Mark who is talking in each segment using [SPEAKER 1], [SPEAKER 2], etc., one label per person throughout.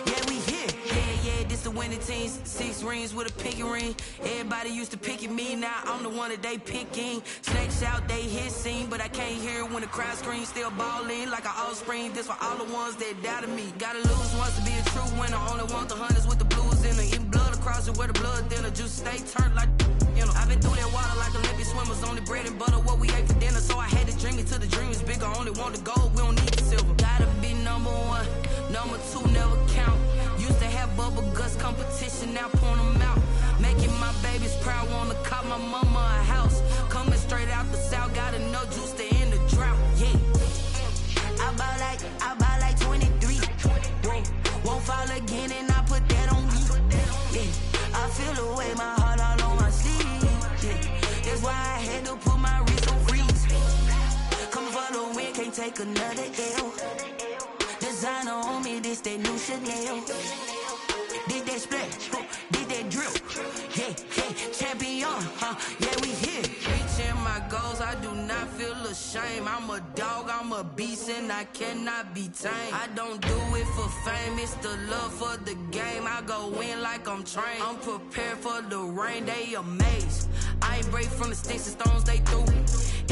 [SPEAKER 1] Yeah, we here. Yeah, this the winning teams. 6 rings with a pinky ring. Everybody used to pick at me, now I'm the one that they picking. Snakes out, they hit scene, but I can't hear it when the crowd screams. Still ballin' like an offspring. This for all the ones that doubted me. Gotta lose once to be a true winner. Only want the hunters with the blues in her. Eating blood across it where the blood thinner. Juice stay turned like, you know. I've been through that water like Olympic swimmers. Only bread and butter, what we ate for dinner. So I had to dream it till the dream is bigger. Only want the gold, we don't need the silver. Gotta be number 1, number 2 never count. Used to have bubble guts competition, now point them out. Making my babies proud, wanna cop my mama a house. Coming straight out the south, gotta know juice to end the drought. Yeah, I buy like 23. Whoa, won't fall again and I put that on me. Yeah, I feel the way, my heart all on my sleeve. Yeah, that's why I had to put my wrist on freeze. Coming for the win, can't take another L. Designer on me, this that new Chanel. Did that splash, did that drill. Yeah, champion, yeah, we here. Reaching my goals, I do not feel ashamed. I'm a dog, I'm a beast, and I cannot be tamed. I don't do it for fame, it's the love for the game. I go in like I'm trained. I'm prepared for the rain, they amazed. I ain't break from the sticks and stones they threw.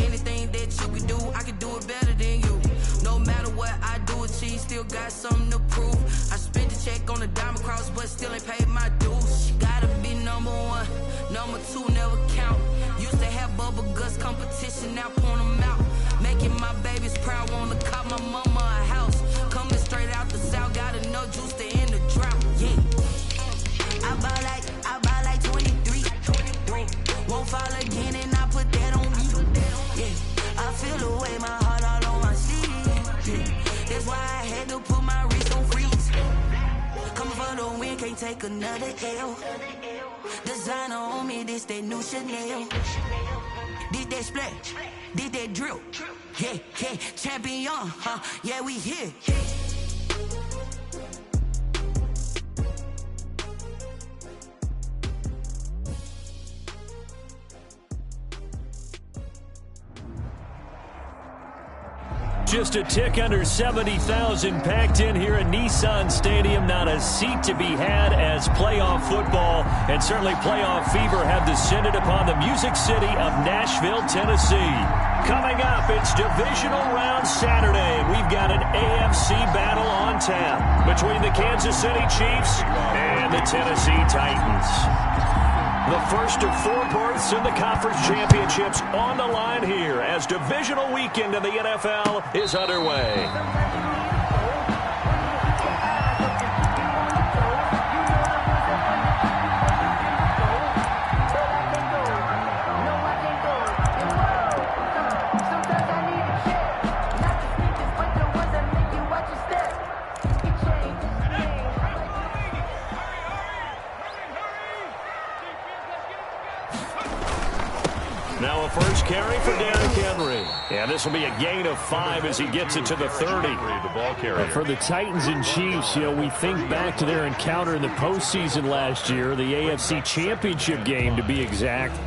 [SPEAKER 1] Anything that you can do, I can do it better than you. No matter what I do, achieve, still got something to prove. I spent the check on the diamond cross, but still ain't paid my dues. Gotta be number 1, number 2 never count. Used to have bubble guts competition, now point them out. Making my babies proud, wanna cop my mama a house. Coming straight out the south, gotta know juice to end the drought. Yeah, I buy like 23. Won't fall again and I put that on me. Yeah, I feel the way, my heart all on my sleeve. Yeah, that's why I had to put my wrist on freeze. Coming for the win, can't take another L. Designer on me, this that new Chanel. Did that splash, did that drill. Yeah, champion, yeah, we here.
[SPEAKER 2] Just a tick under 70,000 packed in here at Nissan Stadium. Not a seat to be had as playoff football and certainly playoff fever have descended upon the Music City of Nashville, Tennessee. Coming up, it's divisional round Saturday. We've got an AFC battle on tap between the Kansas City Chiefs and the Tennessee Titans. The first of 4 berths in the conference championships on the line here as divisional weekend in the NFL is underway. Now a first carry for Derrick Henry. And this will be a gain of 5 as he gets it to the 30.
[SPEAKER 3] The ball carrier.
[SPEAKER 2] For the Titans and Chiefs, we think back to their encounter in the postseason last year, the AFC Championship game to be exact.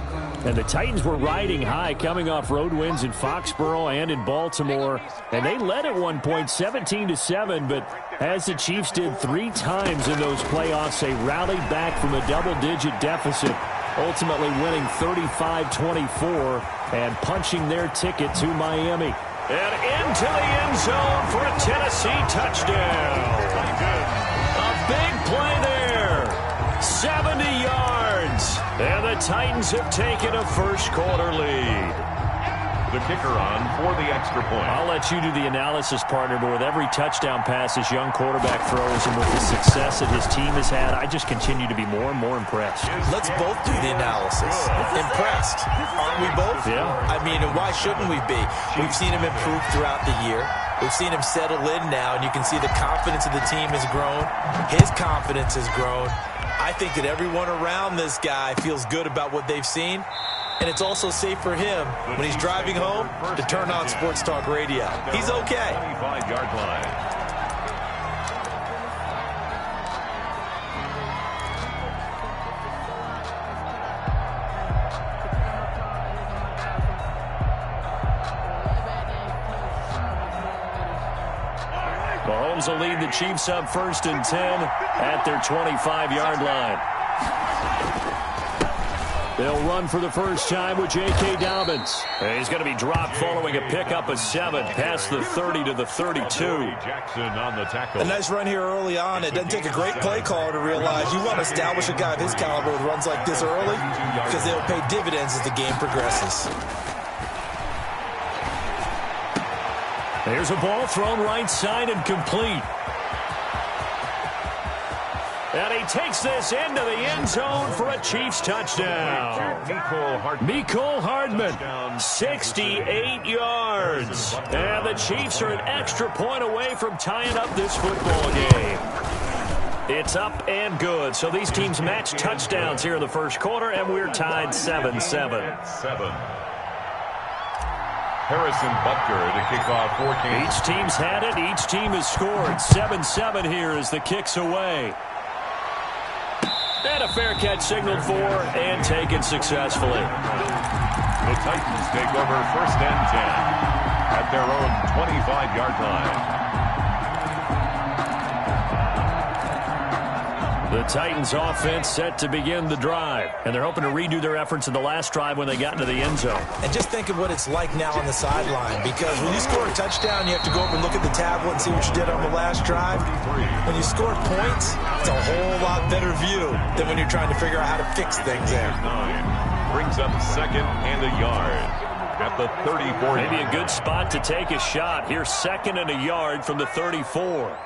[SPEAKER 2] And the Titans were riding high coming off road wins in Foxborough and in Baltimore. And they led at one point 17-7, but as the Chiefs did 3 times in those playoffs, they rallied back from a double-digit deficit, ultimately winning 35-24 and punching their ticket to Miami. And into the end zone for a Tennessee touchdown. A big play there. 70 yards. And the Titans have taken a first-quarter lead.
[SPEAKER 3] The kicker on for the extra point.
[SPEAKER 2] I'll let you do the analysis, partner, but with every touchdown pass this young quarterback throws and with the success that his team has had, I just continue to be more and more impressed.
[SPEAKER 4] Let's both do the analysis. Impressed. Aren't we both?
[SPEAKER 2] Yeah.
[SPEAKER 4] I mean, and why shouldn't we be? We've seen him improve throughout the year. We've seen him settle in now, and you can see the confidence of the team has grown. His confidence has grown. I think that everyone around this guy feels good about what they've seen. And it's also safe for him when he's driving home to turn on Sports Talk Radio. He's okay.
[SPEAKER 3] 25-yard line.
[SPEAKER 2] Mahomes will lead the Chiefs up 1st and 10 at their 25-yard line. They'll run for the first time with J.K. Dobbins. He's going to be dropped following a pickup of 7 past the 30 to the 32.
[SPEAKER 3] Jackson on the tackle.
[SPEAKER 4] A nice run here early on. It doesn't take a great play caller to realize you want to establish a guy of his caliber with runs like this early because they'll pay dividends as the game progresses.
[SPEAKER 2] There's a ball thrown right side and complete. And he takes this into the end zone for a Chiefs touchdown. Mecole Hardman, 68 yards. And the Chiefs are an extra point away from tying up this football game. It's up and good. So these teams match touchdowns here in the first quarter, and we're tied 7-7.
[SPEAKER 3] Harrison Butker to kick off for Kansas.
[SPEAKER 2] Each team's had it. Each team has scored. 7-7 here as the kick's away. And a fair catch signaled for and taken successfully.
[SPEAKER 3] The Titans take over 1st and 10 at their own 25-yard line.
[SPEAKER 2] The Titans offense set to begin the drive. And they're hoping to redo their efforts in the last drive when they got into the end zone.
[SPEAKER 4] And just think of what it's like now on the sideline, because when you score a touchdown, you have to go over and look at the tablet and see what you did on the last drive. When you score points, it's a whole lot better view than when you're trying to figure out how to fix things there.
[SPEAKER 3] Brings up 2nd and a yard at the 34.
[SPEAKER 2] Maybe a good spot to take a shot. Here's 2nd and a yard from the 34.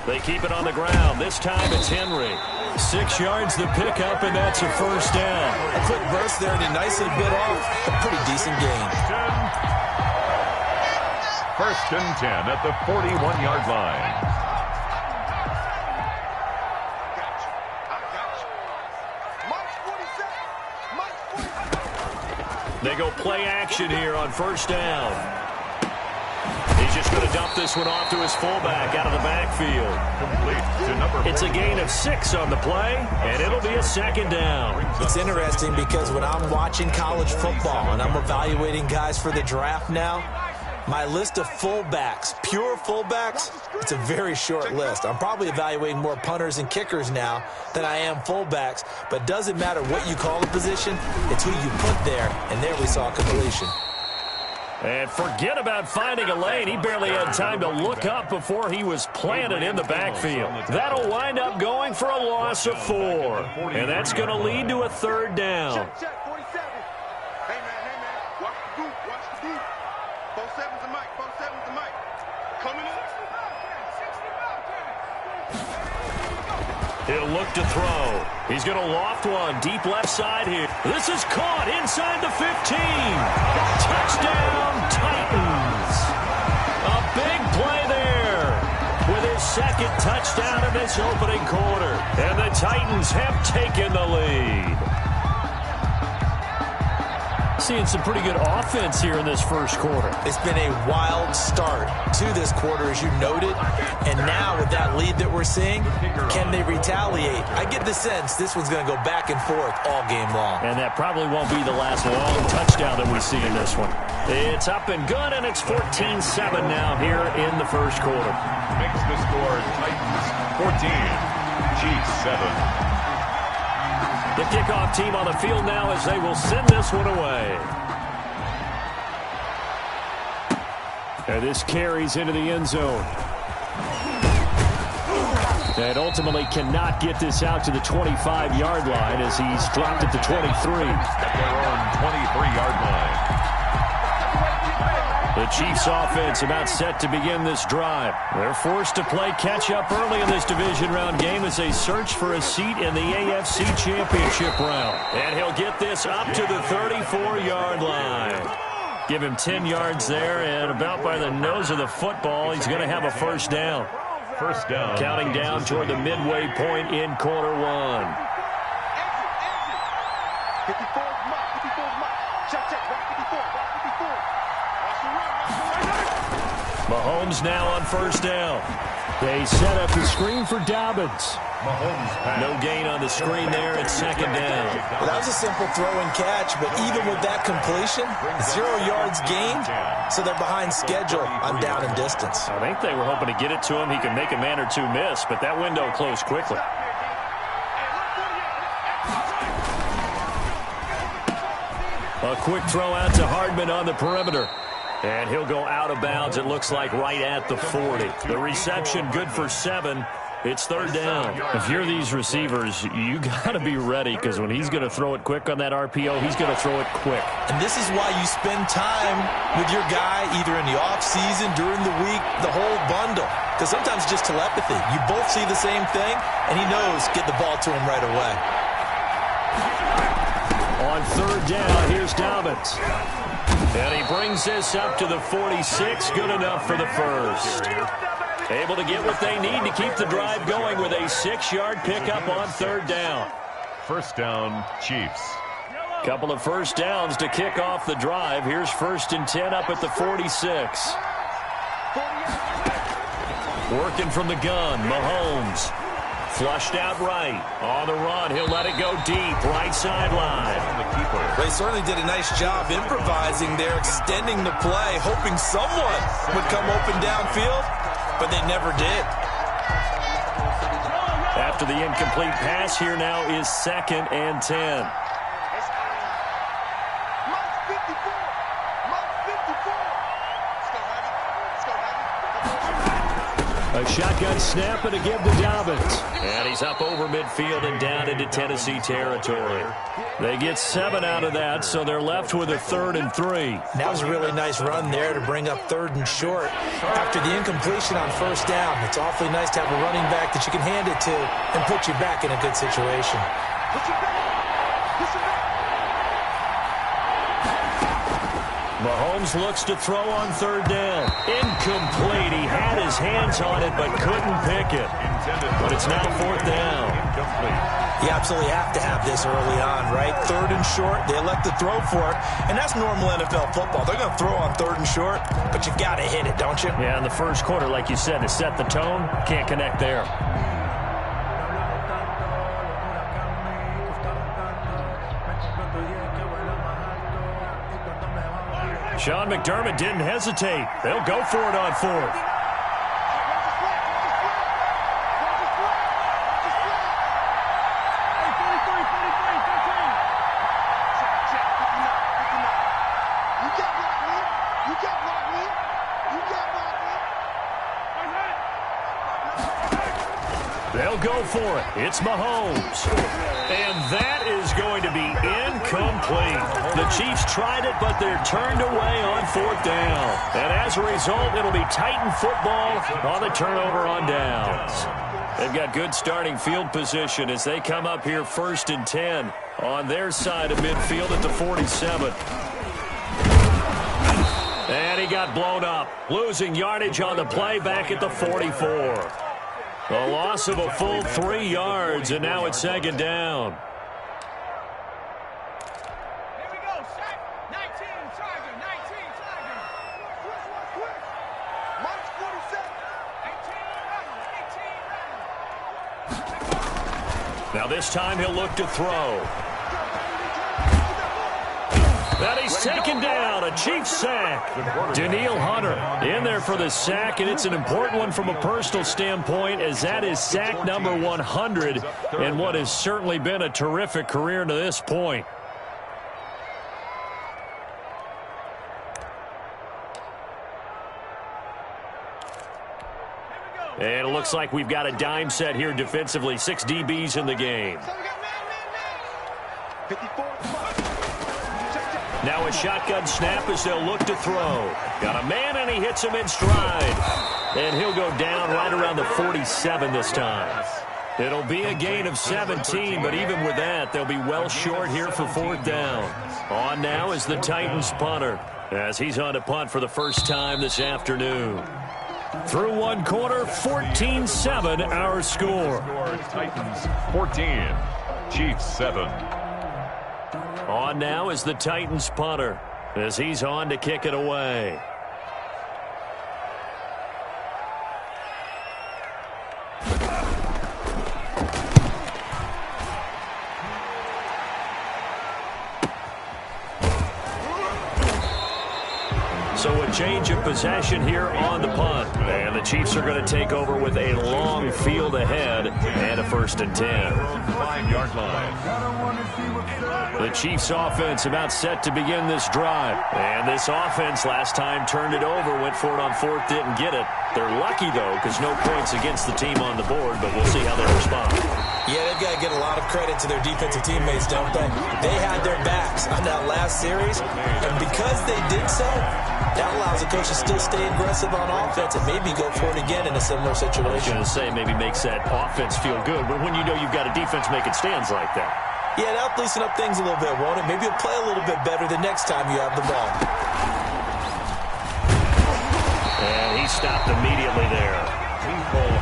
[SPEAKER 2] They keep it on the ground. This time it's Henry. 6 yards the pickup, and that's a first down.
[SPEAKER 4] A quick burst there, and he nicely bit off a pretty decent gain.
[SPEAKER 3] 1st and 10 at the 41-yard line.
[SPEAKER 2] They go play action here on 1st down. He's just going to dump this one off to his fullback out of the backfield.
[SPEAKER 3] Complete to number 40.
[SPEAKER 2] It's a gain of 6 on the play, and it'll be a 2nd down.
[SPEAKER 4] It's interesting because when I'm watching college football and I'm evaluating guys for the draft now, my list of fullbacks, pure fullbacks, it's a very short list. I'm probably evaluating more punters and kickers now than I am fullbacks, but it doesn't matter what you call the position, it's who you put there, and there we saw completion.
[SPEAKER 2] And forget about finding a lane. He barely had time to look up before he was planted in the backfield. That'll wind up going for a loss of 4. And that's going to lead to a 3rd down.
[SPEAKER 5] Check, 47. Hey, man. Watch the boot. 47's the mic. 47's the mic. Coming in.
[SPEAKER 2] He'll look to throw. He's going to loft one deep left side here. This is caught inside the 15. Touchdown, Titans. A big play there with his 2nd touchdown of this opening quarter. And the Titans have taken the lead. Seeing some pretty good offense here in this first quarter.
[SPEAKER 4] It's been a wild start to this quarter, as you noted. And now with that lead that we're seeing, can they retaliate? I get the sense this one's going to go back and forth all game long.
[SPEAKER 2] And that probably won't be the last long touchdown that we see in this one. It's up and good, and it's 14-7 now here in the first quarter.
[SPEAKER 3] Makes the score Titans 14, Chiefs 7.
[SPEAKER 2] The kickoff team on the field now as they will send this one away. And this carries into the end zone. And ultimately cannot get this out to the 25-yard line as he's dropped at the 23.
[SPEAKER 3] At their own 23-yard line.
[SPEAKER 2] The Chiefs offense about set to begin this drive. They're forced to play catch-up early in this division round game as they search for a seat in the AFC Championship round. And he'll get this up to the 34-yard line. Give him 10 yards there, and about by the nose of the football, he's going to have a first down.
[SPEAKER 3] First down.
[SPEAKER 2] Counting down toward the midway point in quarter 1.
[SPEAKER 5] 54's mark. Check. Right 54.
[SPEAKER 2] Mahomes now on first down. They set up the screen for Dobbins. No gain on the screen there. It's second down.
[SPEAKER 4] Well, that was a simple throw and catch, but even with that completion, 0 yards gained, so they're behind schedule on down and distance.
[SPEAKER 2] I think they were hoping to get it to him. He could make a man or two miss, but that window closed quickly. A quick throw out to Hardman on the perimeter. And he'll go out of bounds, it looks like, right at the 40. The reception good for 7. It's third down. If you're these receivers, you got to be ready, because when he's going to throw it quick on that RPO, he's going to throw it quick.
[SPEAKER 4] And this is why you spend time with your guy either in the offseason, during the week, the whole bundle. Because sometimes it's just telepathy. You both see the same thing, and he knows get the ball to him right away.
[SPEAKER 2] On third down, here's Dobbins. And he brings this up to the 46. Good enough for the first. Able to get what they need to keep the drive going with a 6-yard pickup on third down.
[SPEAKER 3] First down, Chiefs.
[SPEAKER 2] Couple of first downs to kick off the drive. Here's 1st and 10 up at the 46. Working from the gun, Mahomes. Flushed out right. On the run, he'll let it go deep. Right sideline.
[SPEAKER 4] They certainly did a nice job improvising there, extending the play, hoping someone would come open downfield, but they never did.
[SPEAKER 2] After the incomplete pass, here now is 2nd and 10. A shotgun snap and a give to Dobbins. And he's up over midfield and down into Tennessee territory. They get 7 out of that, so they're left with a 3rd and 3.
[SPEAKER 4] That was a really nice run there to bring up 3rd and short. After the incompletion on 1st down, it's awfully nice to have a running back that you can hand it to and put you back in a good situation.
[SPEAKER 2] Mahomes looks to throw on 3rd down. Incomplete. He had his hands on it but couldn't pick it. But it's now 4th down.
[SPEAKER 4] You absolutely have to have this early on, right? 3rd and short, they elect to throw for it, and that's normal NFL football. They're going to throw on 3rd and short, but you got to hit it, don't you?
[SPEAKER 2] Yeah, in the first quarter, like you said, to set the tone, can't connect there. Sean McDermott didn't hesitate. They'll go for it on 4th. They'll go for it. It's Mahomes. And that is going to be incomplete. The Chiefs tried it, but they're turned away on 4th down. And as a result, it'll be Titan football on the turnover on downs. They've got good starting field position as they come up here 1st and 10 on their side of midfield at the 47. And he got blown up, losing yardage on the play back at the 44. A loss of a full 3 yards, and now it's 2nd down.
[SPEAKER 6] Here we go, set. 19, Tiger, 19, Tiger. Quick. March 47. 18,
[SPEAKER 2] Now this time he'll look to throw. That he's taken down, a Chiefs sack. Danielle Hunter in there for the sack, and it's an important one from a personal standpoint, as that is sack number 100 in what has certainly been a terrific career to this point. And it looks like we've got a dime set here defensively. 6 DBs in the game. Now a shotgun snap as they'll look to throw. Got a man, and he hits him in stride. And he'll go down right around the 47 this time. It'll be a gain of 17, but even with that, they'll be well short here for 4th down. On now is the Titans punter, as he's on to punt for the first time this afternoon. Through 1 quarter, 14-7 our score.
[SPEAKER 3] Titans 14, Chiefs 7.
[SPEAKER 2] On now is the Titans punter, as he's on to kick it away. change of possession here on the punt. And the Chiefs are going to take over with a long field ahead and a 1st and 10.
[SPEAKER 3] 5-yard line.
[SPEAKER 2] The Chiefs offense about set to begin this drive. And this offense last time turned it over, went for it on 4th, didn't get it. They're lucky, though, because no points against the team on the board, but we'll see how they respond.
[SPEAKER 4] Yeah, they've got to get a lot of credit to their defensive teammates, don't they? They had their backs on that last series, and because they did so, that allows the coach to still stay aggressive on offense and maybe go for it again in a similar situation.
[SPEAKER 2] I was going to say maybe makes that offense feel good, but when you know you've got a defense making stands like that.
[SPEAKER 4] Yeah, that'll loosen up things a little bit, won't it? Maybe you'll play a little bit better the next time you have the ball.
[SPEAKER 2] And he stopped immediately there.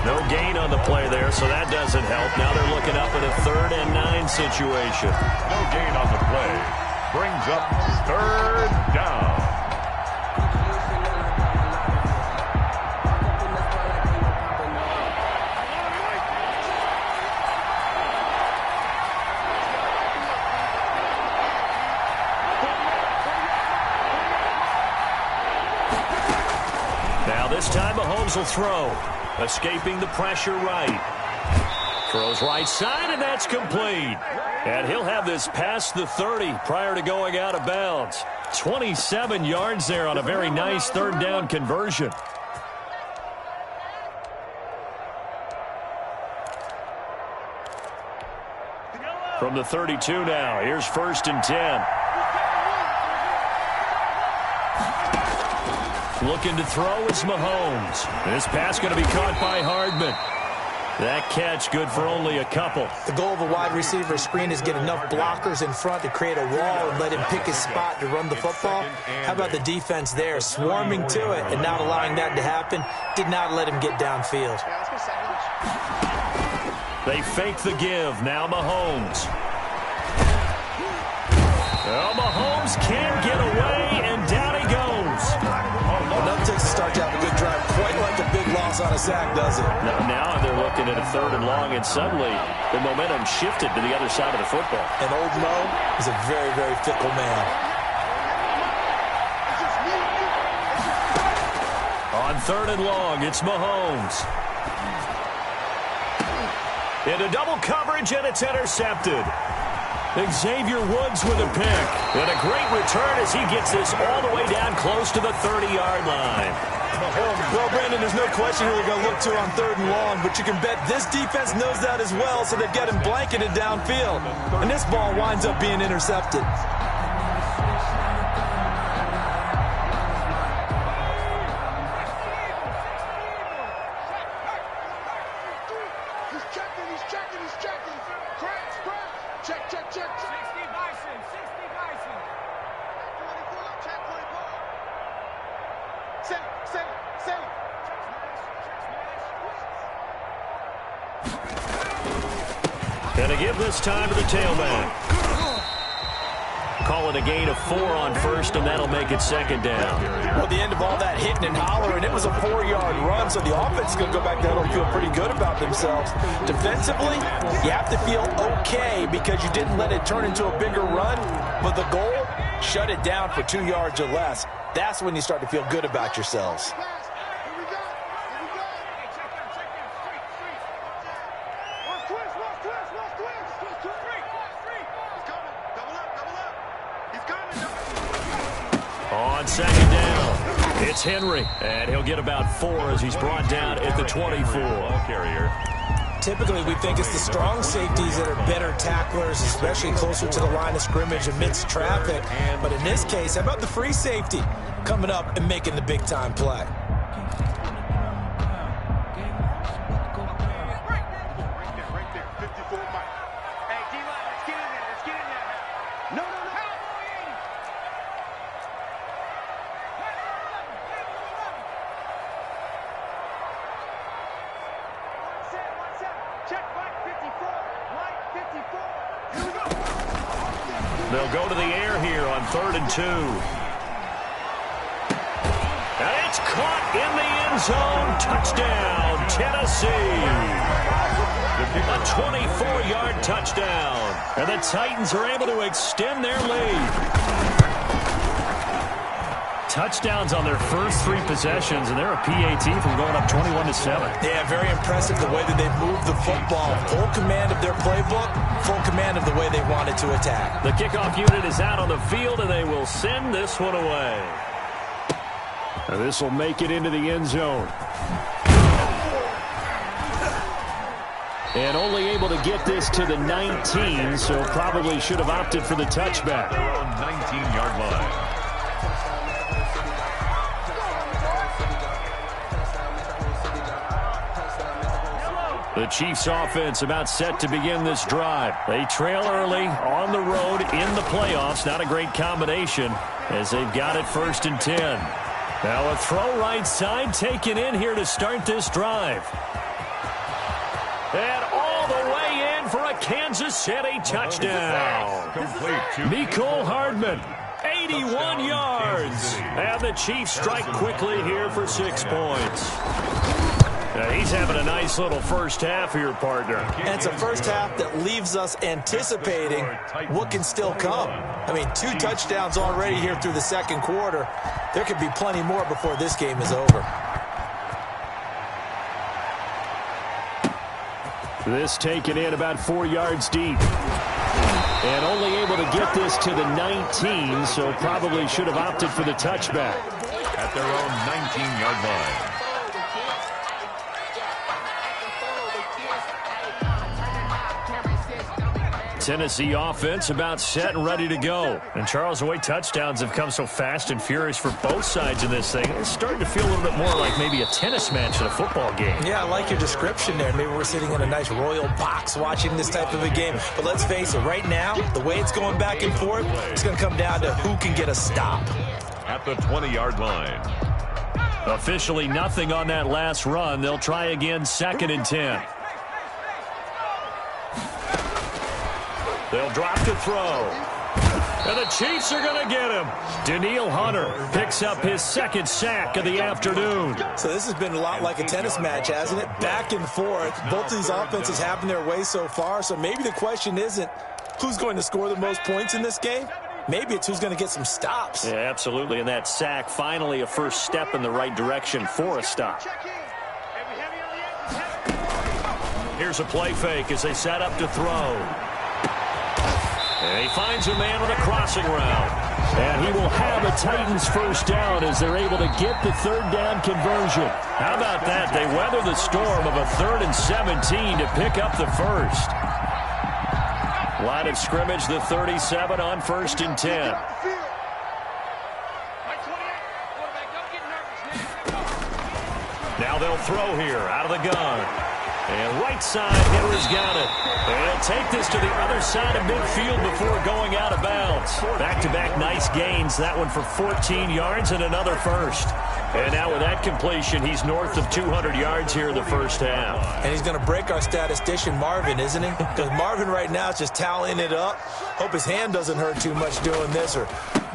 [SPEAKER 2] No gain on the play there, so that doesn't help. Now they're looking up at a 3rd and 9 situation.
[SPEAKER 3] No gain on the play. Brings up 3rd down.
[SPEAKER 2] Now this time Mahomes will throw. Escaping the pressure right. Throws right side, and that's complete. And he'll have this past the 30 prior to going out of bounds. 27 yards there on a very nice 3rd down conversion. From the 32 now, here's 1st and 10. Looking to throw is Mahomes. This pass going to be caught by Hardman. That catch good for only a couple.
[SPEAKER 4] The goal of a wide receiver screen is get enough blockers in front to create a wall and let him pick his spot to run the football. How about the defense there, swarming to it and not allowing that to happen? Did not let him get downfield.
[SPEAKER 2] They fake the give. Now Mahomes. Well, Mahomes can't get away, and down he goes.
[SPEAKER 4] Enough takes to start to have a good drive. Quite like a big loss on a sack, does it?
[SPEAKER 2] Now they're looking at a 3rd and long, and suddenly the momentum shifted to the other side of the football.
[SPEAKER 4] And old Mo is a very, very fickle man.
[SPEAKER 2] On 3rd and long, it's Mahomes. Into double coverage, and it's intercepted. Xavier Woods with a pick. And a great return as he gets this all the way down close to the 30-yard line.
[SPEAKER 4] Well, Brandon, there's no question who they're going to look to on 3rd and long, but you can bet this defense knows that as well, so they've got him blanketed downfield. And this ball winds up being intercepted.
[SPEAKER 5] He's checking. Cracks. Check. 60 Bison. 24, check 24. Set it.
[SPEAKER 2] And to give this time to the tailback. Call it a gain of 4 on 1st, and that'll make it 2nd down.
[SPEAKER 4] Well, the end of all that hitting and hollering, it was a 4-yard run, so the offense is going to go back down and feel pretty good about themselves. Defensively, you have to feel okay because you didn't let it turn into a bigger run, but the goal, shut it down for 2 yards or less. That's when you start to feel good about yourselves.
[SPEAKER 2] On 2nd down, it's Henry, and he'll get about 4 as he's brought down at the 24.
[SPEAKER 3] Carrier.
[SPEAKER 4] Typically, we think it's the strong safeties that are better tacklers, especially closer to the line of scrimmage amidst traffic. But in this case, how about the free safety coming up and making the big-time play?
[SPEAKER 5] Right there. 54 Mike. Hey, D-line, let's get in there. No. Check Mike 54. Here we go.
[SPEAKER 2] They'll go to the air here on 3rd and 2. And it's caught in the end zone. Touchdown, Tennessee. A 24-yard touchdown. And the Titans are able to extend their lead. touchdowns on their first 3 possessions, and they're a PAT from going up 21-7.
[SPEAKER 4] Yeah, very impressive the way that they moved the football. Full command of their playbook, full command of the way they wanted to attack.
[SPEAKER 2] The kickoff unit is out on the field, and they will send this one away. And this will make it into the end zone. And only able to get this to the 19, so probably should have opted for the touchback.
[SPEAKER 3] They're on 19-yard line.
[SPEAKER 2] The Chiefs offense about set to begin this drive. They trail early on the road in the playoffs. Not a great combination as they've got it 1st and 10. Now a throw right side taken in here to start this drive. And all the way in for a Kansas City touchdown. Mecole Hardman, 81 yards. And the Chiefs strike quickly here for 6 points. Now he's having a nice little first half here, partner.
[SPEAKER 4] And it's a first half that leaves us anticipating what can still come. I mean, 2 touchdowns already here through the second quarter. There could be plenty more before this game is over.
[SPEAKER 2] This taken in about 4 yards deep. And only able to get this to the 19, so probably should have opted for the touchback.
[SPEAKER 3] At their own 19-yard line.
[SPEAKER 2] Tennessee offense about set and ready to go. And Charles, the way touchdowns have come so fast and furious for both sides in this thing, it's starting to feel a little bit more like maybe a tennis match in a football game.
[SPEAKER 4] Yeah, I like your description there. Maybe we're sitting in a nice royal box watching this type of a game. But let's face it, right now, the way it's going back and forth, it's going to come down to who can get a stop.
[SPEAKER 3] At the 20-yard line.
[SPEAKER 2] Officially nothing on that last run. They'll try again 2nd and 10. They'll drop to throw. And the Chiefs are going to get him. Danielle Hunter picks up his 2nd sack of the afternoon.
[SPEAKER 4] So this has been a lot like a tennis match, hasn't it? Back and forth. Both of these offenses having their way so far. So maybe the question isn't who's going to score the most points in this game. Maybe it's who's going to get some stops.
[SPEAKER 2] Yeah, absolutely. And that sack, finally a first step in the right direction for a stop. Here's a play fake as they set up to throw. And he finds a man on a crossing route. And he will have a Titans first down as they're able to get the 3rd down conversion. How about that? They weather the storm of a 3rd and 17 to pick up the first. Line of scrimmage, the 37 on 1st and 10. Now they'll throw here out of the gun. And right side, Henry's got it. And take this to the other side of midfield before going out of bounds. Back-to-back nice gains. That one for 14 yards and another first. And now with that completion, he's north of 200 yards here in the first half.
[SPEAKER 4] And he's going to break our statistician Marvin, isn't he? Because Marvin right now is just tallying it up. Hope his hand doesn't hurt too much doing this or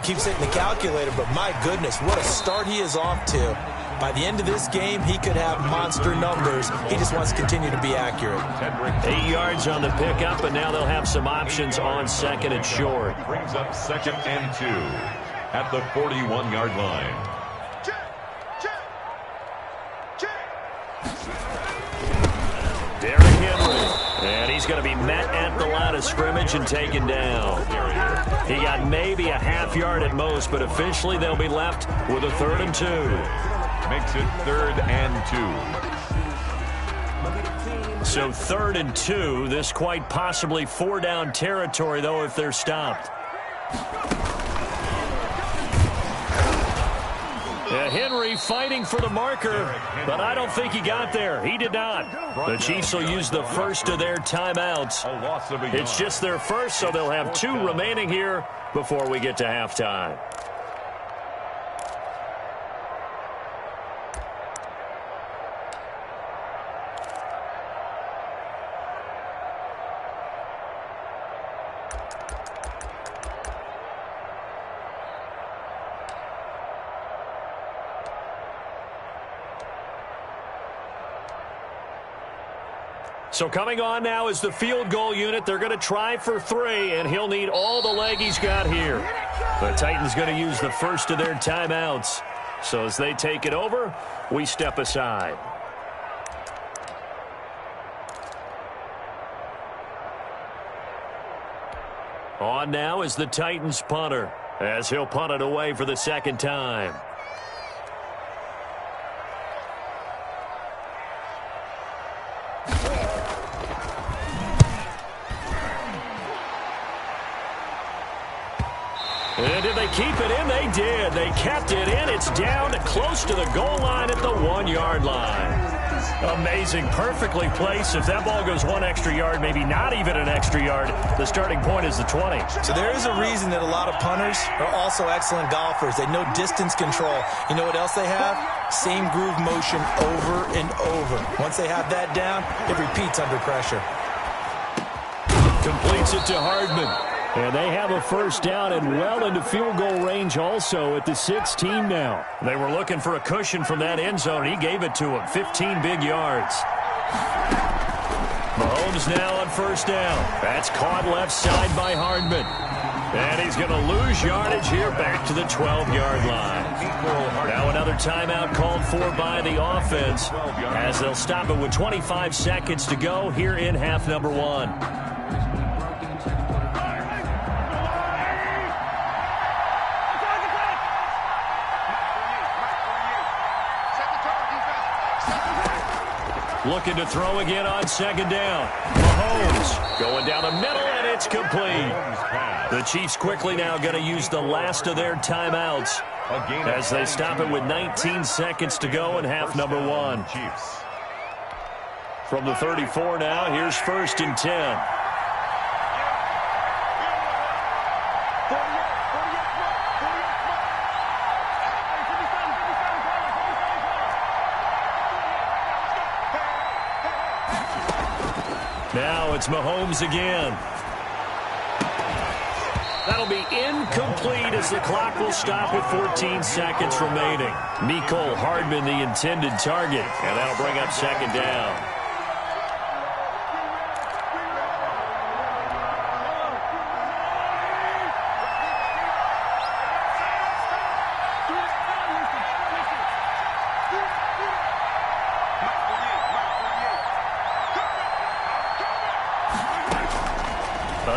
[SPEAKER 4] keeps hitting the calculator. But my goodness, what a start he is off to. By the end of this game, he could have monster numbers. He just wants to continue to be accurate.
[SPEAKER 2] 8 yards on the pickup, and now they'll have some options on 2nd and short.
[SPEAKER 3] Brings up 2nd and 2 at the 41-yard line.
[SPEAKER 2] Derrick Henry. And he's going to be met at the line of scrimmage and taken down. He got maybe a half yard at most, but officially they'll be left with a 3rd and 2.
[SPEAKER 3] Makes it 3rd and 2.
[SPEAKER 2] So 3rd and 2. This quite possibly 4-down territory, though, if they're stopped. Henry fighting for the marker, but I don't think he got there. He did not. The Chiefs will use the first of their timeouts. It's just their first, so they'll have 2 remaining here before we get to halftime. So coming on now is the field goal unit. They're going to try for 3, and he'll need all the leg he's got here. The Titans going to use the first of their timeouts. So as they take it over, we step aside. On now is the Titans punter, as he'll punt it away for the second time. And did they keep it in? They did. They kept it in. It's down close to the goal line at the 1-yard line. Amazing. Perfectly placed. If that ball goes 1 extra yard, maybe not even an extra yard, the starting point is the 20.
[SPEAKER 4] So there is a reason that a lot of punters are also excellent golfers. They know distance control. You know what else they have? Same groove motion over and over. Once they have that down, it repeats under pressure.
[SPEAKER 2] Completes it to Hardman. And they have a first down and well into field goal range also at the 16 now. They were looking for a cushion from that end zone. He gave it to him. 15 big yards. Mahomes now on first down. That's caught left side by Hardman. And he's going to lose yardage here back to the 12-yard line. Now another timeout called for by the offense as they'll stop it with 25 seconds to go here in half number 1. Looking to throw again on second down. Mahomes going down the middle, and it's complete. The Chiefs quickly now going to use the last of their timeouts as they stop it with 19 seconds to go in half number 1. From the 34 now, here's 1st and 10. Now it's Mahomes again. That'll be incomplete as the clock will stop with 14 seconds remaining. Mecole Hardman the intended target, and that'll bring up second down.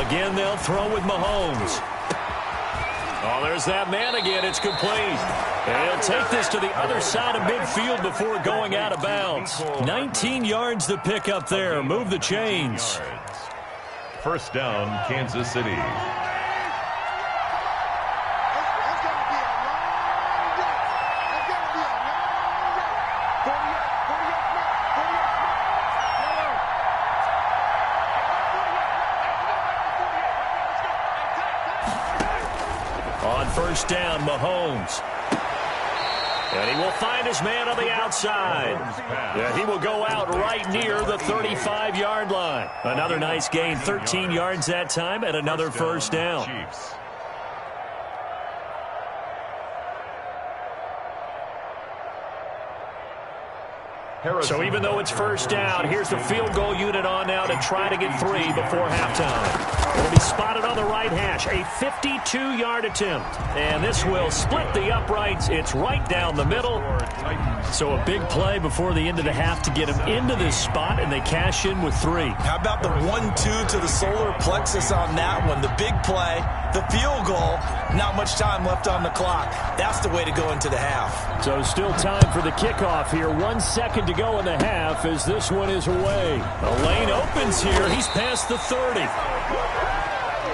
[SPEAKER 2] Again, they'll throw with Mahomes. Oh, there's that man again. It's complete. And he'll take this to the other side of midfield before going out of bounds. 19 yards to pick up there. Move the chains.
[SPEAKER 3] First down, Kansas City.
[SPEAKER 2] First down, Mahomes. And he will find his man on the outside. Yeah, he will go out right near the 35-yard line. Another nice gain, 13 yards that time, and another first down. So even though it's first down, here's the field goal unit on now to try to get 3 before halftime. It'll be spotted on the right hash, a 52-yard attempt. And this will split the uprights. It's right down the middle. So a big play before the end of the half to get him into this spot, and they cash in with 3.
[SPEAKER 4] How about the 1-2 to the solar plexus on that one? The big play, the field goal, not much time left on the clock. That's the way to go into the half.
[SPEAKER 2] So still time for the kickoff here. 1 second to go in the half as this one is away. The lane opens here. He's past the 30.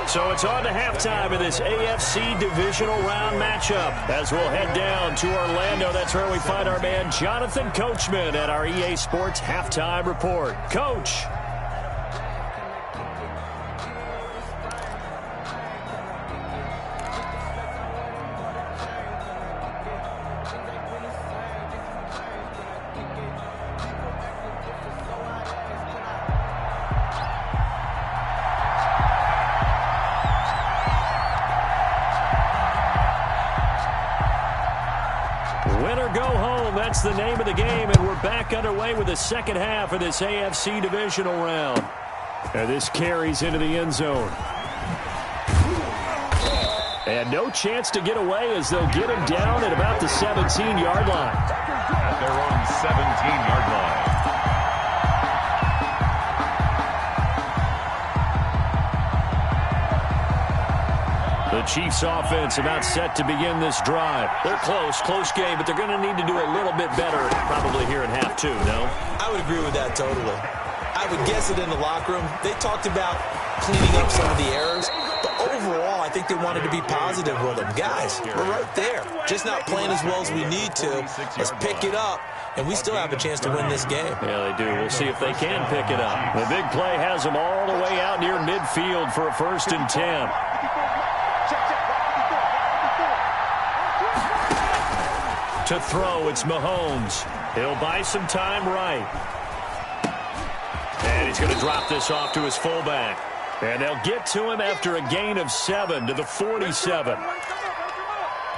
[SPEAKER 2] So it's on to halftime of this AFC divisional round matchup as we'll head down to Orlando. That's where we find our man Jonathan Coachman at our EA Sports Halftime Report. Coach. that's the name of the game, and we're back underway with the second half of this AFC divisional round. And this carries into the end zone. And no chance to get away as they'll get him down at about the 17-yard line.
[SPEAKER 3] At their own 17-yard line.
[SPEAKER 2] The Chiefs offense about set to begin this drive. They're close game, but they're going to need to do a little bit better probably here in half two, no?
[SPEAKER 4] I would agree with that totally. I would guess it in the locker room. They talked about cleaning up some of the errors, but overall, I think they wanted to be positive with them. Guys, we're right there. Just not playing as well as we need to. Let's pick it up, and we still have a chance to win this game.
[SPEAKER 2] Yeah, they do. We'll see if they can pick it up. The big play has them all the way out near midfield for a 1st and 10. To throw, it's Mahomes. He'll buy some time right. And he's going to drop this off to his fullback. And they'll get to him after a gain of 7 to the 47.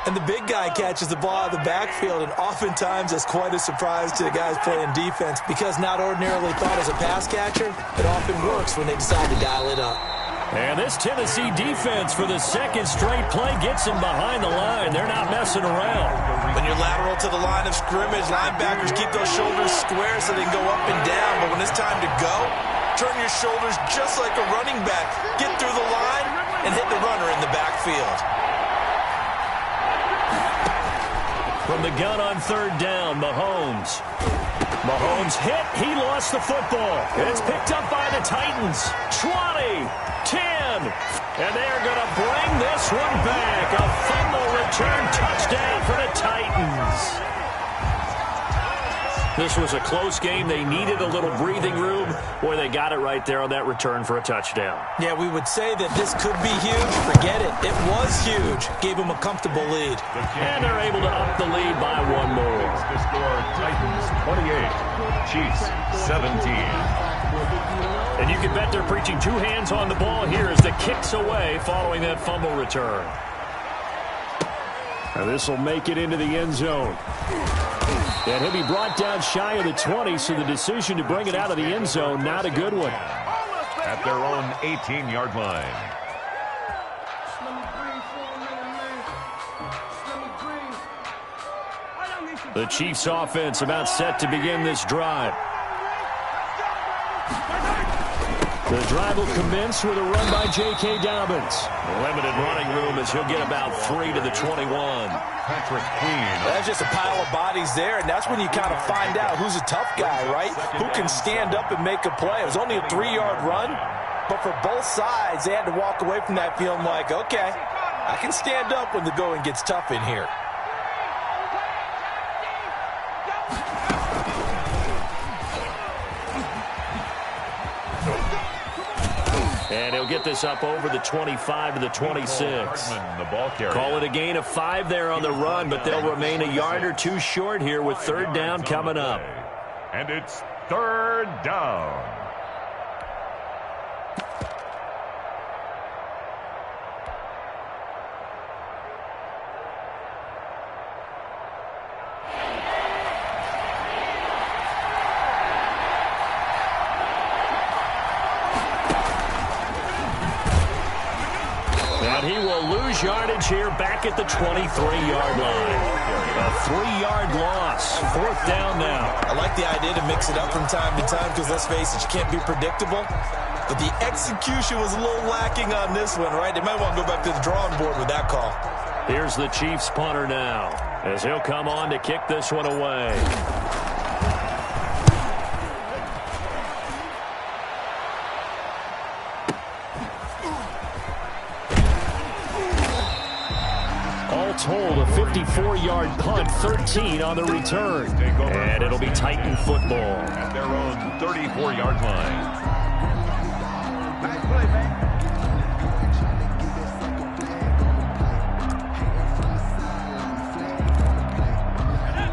[SPEAKER 4] And the big guy catches the ball out of the backfield, and oftentimes that's quite a surprise to the guys playing defense because not ordinarily thought as a pass catcher, it often works when they decide to dial it up.
[SPEAKER 2] And this Tennessee defense for the second straight play gets them behind the line. They're not messing around.
[SPEAKER 4] When you're lateral to the line of scrimmage, linebackers keep those shoulders square so they can go up and down. But when it's time to go, turn your shoulders just like a running back. Get through the line and hit the runner in the backfield.
[SPEAKER 2] From the gun on 3rd down, Mahomes. Mahomes hit. He lost the football. It's picked up by the Titans. 20, 10. And they're going to bring this one back. A fumble return touchdown for the Titans. This was a close game. They needed a little breathing room. Boy, they got it right there on that return for a touchdown.
[SPEAKER 4] Yeah, we would say that this could be huge. Forget it. It was huge. Gave them a comfortable lead.
[SPEAKER 2] And they're able to up the lead by one more.
[SPEAKER 3] The score, Titans 28, Chiefs 17.
[SPEAKER 2] And you can bet they're preaching 2 hands on the ball here as the kick's away following that fumble return. Now this will make it into the end zone. And he'll be brought down shy of the 20, so the decision to bring it out of the end zone, not a good one.
[SPEAKER 3] At their own 18-yard line.
[SPEAKER 2] The Chiefs offense about set to begin this drive. The drive will commence with a run by J.K. Dobbins. Limited running room as he'll get about 3 to the 21.
[SPEAKER 3] Patrick Queen.
[SPEAKER 4] That's just a pile of bodies there, and that's when you kind of find out who's a tough guy, right? Who can stand up and make a play. It was only a 3-yard run, but for both sides, they had to walk away from that feeling like, okay, I can stand up when the going gets tough in here.
[SPEAKER 2] And he'll get this up over the 25 to the 26.
[SPEAKER 3] The ball carrier.
[SPEAKER 2] Call it a gain of 5 there on the run, but they'll remain a yard or 2 short here with 3rd down coming up.
[SPEAKER 3] And it's 3rd down.
[SPEAKER 2] He will lose yardage here back at the 23-yard line. A 3-yard loss. 4th down now.
[SPEAKER 4] I like the idea to mix it up from time to time because, let's face it, you can't be predictable. But the execution was a little lacking on this one, right? They might want to go back to the drawing board with that call.
[SPEAKER 2] Here's the Chiefs punter now as he'll come on to kick this one away. Told a 54-yard punt, 13 on the return. And it'll be Titan football.
[SPEAKER 3] At their own 34-yard line.
[SPEAKER 5] Nice play, man.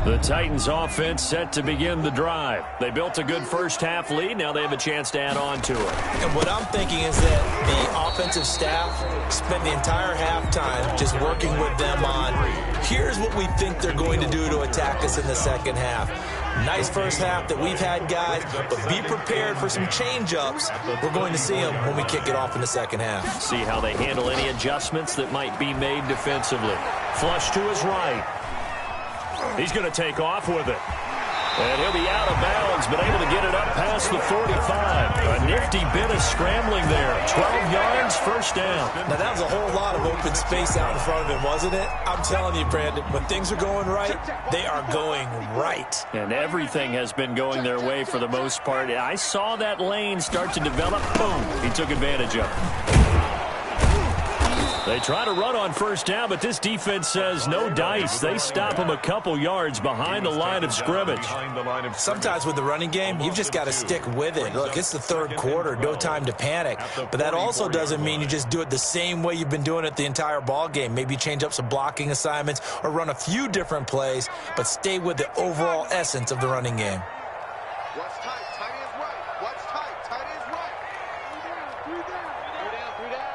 [SPEAKER 2] The Titans offense set to begin the drive. They built a good first-half lead. Now they have a chance to add on to it.
[SPEAKER 4] And what I'm thinking is that the offensive staff spent the entire halftime just working with them on, here's what we think they're going to do to attack us in the second half. Nice first half that we've had, guys, but be prepared for some change-ups. We're going to see them when we kick it off in the second half.
[SPEAKER 2] See how they handle any adjustments that might be made defensively. Flush to his right. He's going to take off with it. And he'll be out of bounds, but able to get it up past the 45. A nifty bit of scrambling there. 12 yards, first down.
[SPEAKER 4] Now, that was a whole lot of open space out in front of him, wasn't it? I'm telling you, Brandon, when things are going right, they are going right.
[SPEAKER 2] And everything has been going their way for the most part. I saw that lane start to develop. Boom. He took advantage of it. They try to run on first down, but this defense says no dice. They stop him a couple yards behind the line of scrimmage.
[SPEAKER 4] Sometimes with the running game, you've just got to stick with it. Look, it's the third quarter, no time to panic. But that also doesn't mean you just do it the same way you've been doing it the entire ball game. Maybe change up some blocking assignments or run a few different plays, but stay with the overall essence of the running game.
[SPEAKER 5] Watch tight. Tight is right. Watch tight. Tight is right. 3 down. 3 down. 3 down. 3 down.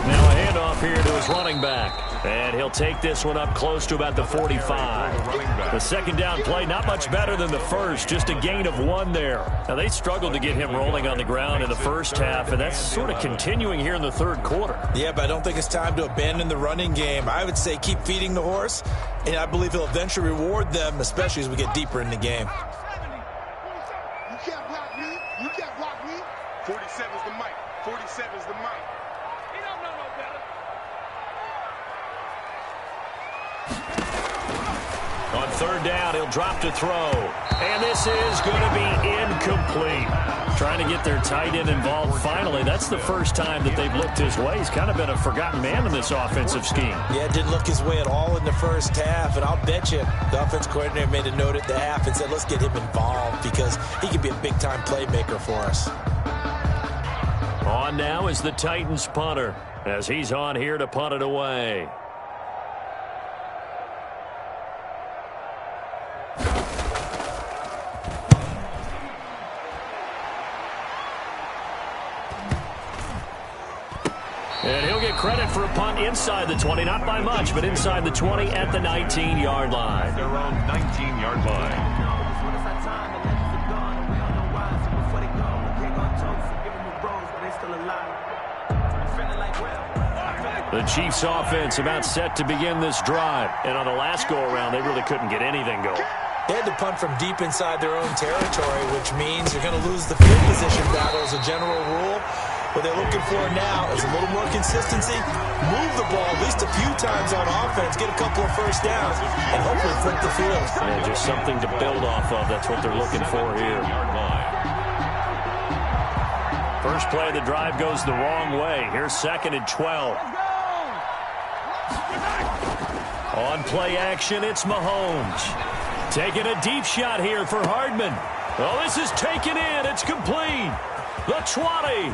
[SPEAKER 2] Now a handoff here to his running back. And he'll take this one up close to about the 45. The second down play, not much better than the first, just a gain of 1 there. Now they struggled to get him rolling on the ground in the first half, and that's sort of continuing here in the third quarter.
[SPEAKER 4] Yeah, but I don't think it's time to abandon the running game. I would say keep feeding the horse, and I believe he'll eventually reward them, especially as we get deeper in the game.
[SPEAKER 5] You can't block me. You can't block me. 47's the mic. 47's the mic.
[SPEAKER 6] He don't know no better.
[SPEAKER 2] On third down, he'll drop to throw. And this is going to be incomplete. Trying to get their tight end involved finally. That's the first time that they've looked his way. He's kind of been a forgotten man in this offensive scheme.
[SPEAKER 4] Yeah, it didn't look his way at all in the first half. And I'll bet you the offense coordinator made a note at the half and said, let's get him involved because he can be a big-time playmaker for us.
[SPEAKER 2] On now is the Titans punter as he's on here to punt it away. And he'll get credit for a punt inside the 20, not by much, but inside the 20 at the 19-yard line.
[SPEAKER 3] Their own 19-yard line.
[SPEAKER 2] The Chiefs offense about set to begin this drive. And on the last go-around, they really couldn't get anything going.
[SPEAKER 4] They had to punt from deep inside their own territory, which means they're going to lose the field position battle as a general rule. What they're looking for now is a little more consistency, move the ball at least a few times on offense, get a couple of first downs, and hopefully flip the field.
[SPEAKER 2] And just something to build off of. That's what they're looking for here. First play of the drive goes the wrong way. Here's 2nd and 12. On play action, it's Mahomes. Taking a deep shot here for Hardman. Oh, this is taken in. It's complete. The 20.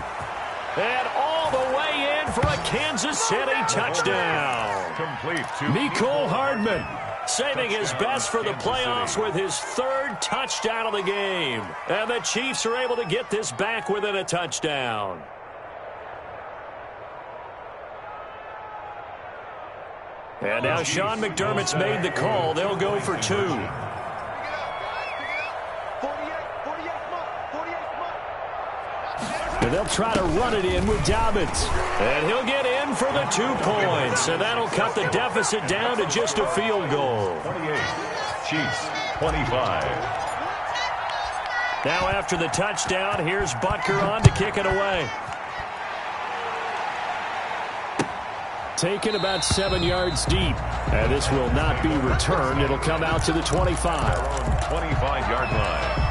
[SPEAKER 2] And all the way in for a Kansas City touchdown.
[SPEAKER 3] Complete to
[SPEAKER 2] Mecole Hardman saving his best for the playoffs with his 3rd touchdown of the game. And the Chiefs are able to get this back within a touchdown. And now Sean McDermott's made the call. They'll go for 2. And they'll try to run it in with Dobbins. And he'll get in for the 2 points. And that'll cut the deficit down to just a field goal.
[SPEAKER 3] 28. Chiefs, 25.
[SPEAKER 2] Now after the touchdown, here's Butker on to kick it away. Taken about 7 yards deep. And this will not be returned. It'll come out to the 25.
[SPEAKER 3] Their own 25-yard line.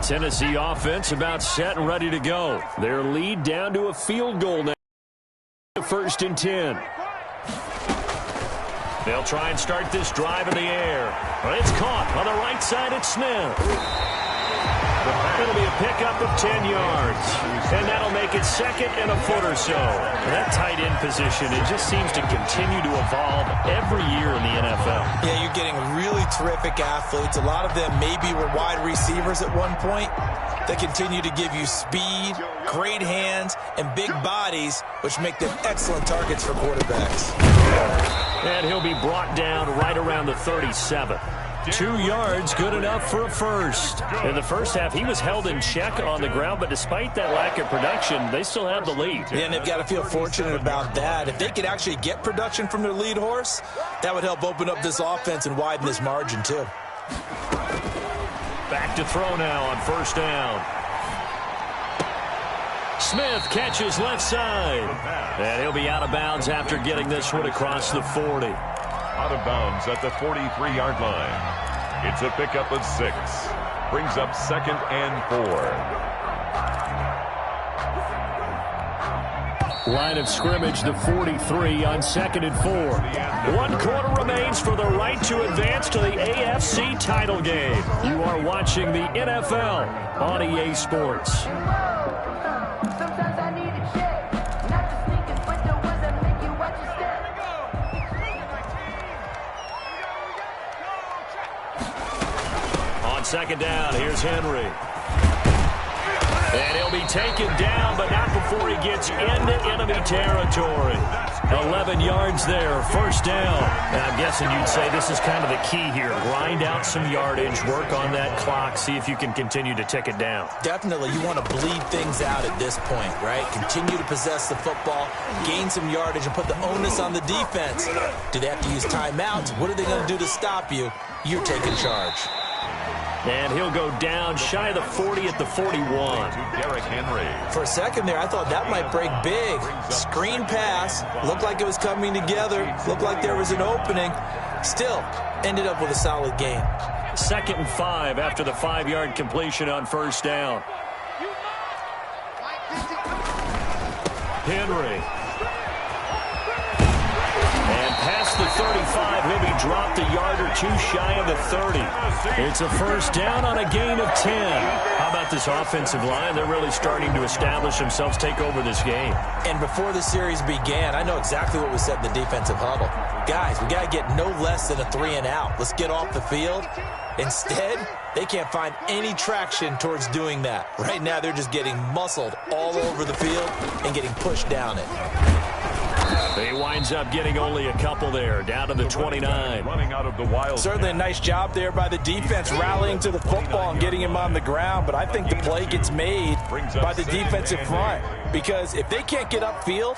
[SPEAKER 2] Tennessee offense about set and ready to go. Their lead down to a field goal now. First and 10. They'll try and start this drive in the air. It's caught on the right side. It's Smith. It'll be a pickup of 10 yards. And that'll make it second and a foot or so. And that tight end position, it just seems to continue to evolve every year in the NFL.
[SPEAKER 4] Yeah, you're getting really terrific athletes. A lot of them maybe were wide receivers at one point. They continue to give you speed, great hands, and big bodies, which make them excellent targets for quarterbacks.
[SPEAKER 2] And he'll be brought down right around the 37. 2 yards, good enough for a first. In the first half, he was held in check on the ground, but despite that lack of production, they still have the lead.
[SPEAKER 4] Yeah, and they've got to feel fortunate about that. If they could actually get production from their lead horse, that would help open up this offense and widen this margin, too.
[SPEAKER 2] Back to throw now on first down. Smith catches left side. And he'll be out of bounds after getting this one across the 40.
[SPEAKER 3] Out of bounds at the 43-yard line. It's a pickup of 6. Brings up second and 4.
[SPEAKER 2] Line of scrimmage, the 43 on second and 4. 1 quarter remains for the right to advance to the AFC title game. You are watching the NFL on EA Sports. Second down, here's Henry. And he'll be taken down, but not before he gets into enemy territory. 11 yards there, first down. And I'm guessing you'd say this is kind of the key here. Grind out some yardage, work on that clock, see if you can continue to tick it down.
[SPEAKER 4] Definitely, you want to bleed things out at this point, right? Continue to possess the football, gain some yardage, and put the onus on the defense. Do they have to use timeouts? What are they going to do to stop you? You're taking charge.
[SPEAKER 2] And he'll go down shy of the 40 at the 41.
[SPEAKER 3] Derrick Henry.
[SPEAKER 4] For a second there, I thought that might break big. Screen pass. Looked like it was coming together. Looked like there was an opening. Still, ended up with a solid game.
[SPEAKER 2] Second and 5 after the 5-yard completion on first down. Henry. And past the 35, he'll be dropped a yard or two shy of the 30. It's a first down on a gain of 10. How about this offensive line? They're really starting to establish themselves, take over this game.
[SPEAKER 4] And before the series began, I know exactly what was said in the defensive huddle. Guys, we got to get no less than a 3 and out. Let's get off the field. Instead, they can't find any traction towards doing that. Right now, they're just getting muscled all over the field and getting pushed down it.
[SPEAKER 2] He winds up getting only a couple there, down to the 29.
[SPEAKER 3] Running out of the wild.
[SPEAKER 4] Certainly a nice job there by the defense, rallying to the football and getting him on the ground. But I think the play gets made by the defensive front. Because if they can't get upfield,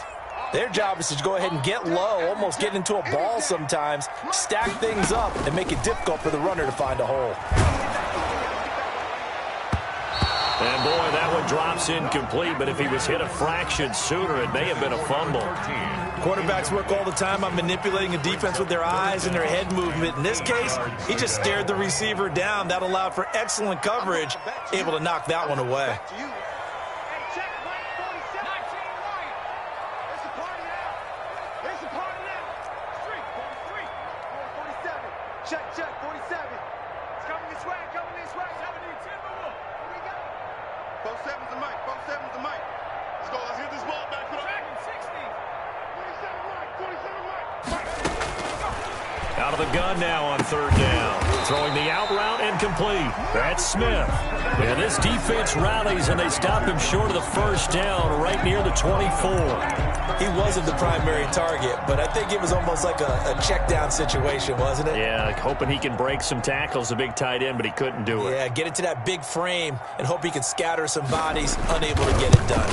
[SPEAKER 4] their job is to go ahead and get low, almost get into a ball sometimes, stack things up, and make it difficult for the runner to find a hole.
[SPEAKER 2] And, boy, that one drops incomplete, but if he was hit a fraction sooner, it may have been a fumble.
[SPEAKER 4] Quarterbacks work all the time on manipulating a defense with their eyes and their head movement. In this case, he just stared the receiver down. That allowed for excellent coverage, able to knock that one away.
[SPEAKER 5] Check, 47. It's coming this way, 47's the mic, 47's the mic. Let's go, let's hit this ball back. Put up. 60. 27 mic.
[SPEAKER 2] Out of the gun now on third down. Throwing the out route and complete. That's Smith. And this defense rallies, and they stop him short of the first down right near the 24.
[SPEAKER 4] He wasn't the primary target, but I think it was almost like a check down situation, wasn't it?
[SPEAKER 2] Yeah, like hoping he can break some tackles, a big tight end, but he couldn't do it.
[SPEAKER 4] Yeah, get into that big frame and hope he can scatter some bodies, unable to get it done.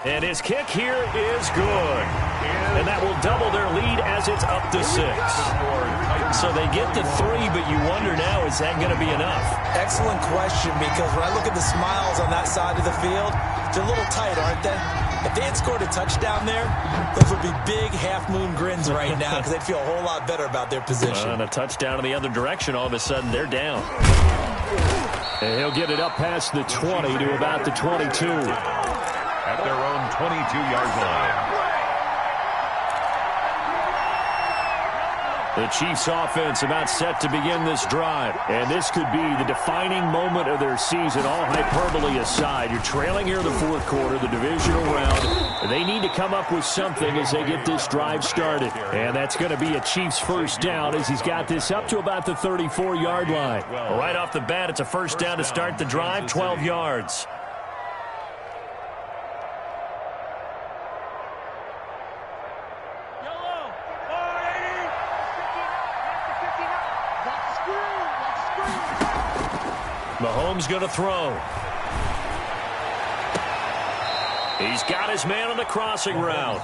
[SPEAKER 2] And his kick here is good. And that will double their lead as it's up to 6. So they get the 3, but you wonder now, is that going to be enough?
[SPEAKER 4] Excellent question, because when I look at the smiles on that side of the field, they're a little tight, aren't they? If they had scored a touchdown there, those would be big half-moon grins right now because they'd feel a whole lot better about their position.
[SPEAKER 2] And a touchdown in the other direction, all of a sudden, they're down. And he'll get it up past the 20 to about the 22.
[SPEAKER 3] At their own 22-yard line.
[SPEAKER 2] The Chiefs offense about set to begin this drive. And this could be the defining moment of their season, all hyperbole aside. You're trailing here in the fourth quarter, the divisional round. They need to come up with something as they get this drive started. And that's going to be a Chiefs first down as he's got this up to about the 34-yard line. Right off the bat, it's a first down to start the drive, 12 yards. Mahomes going to throw. He's got his man on the crossing route.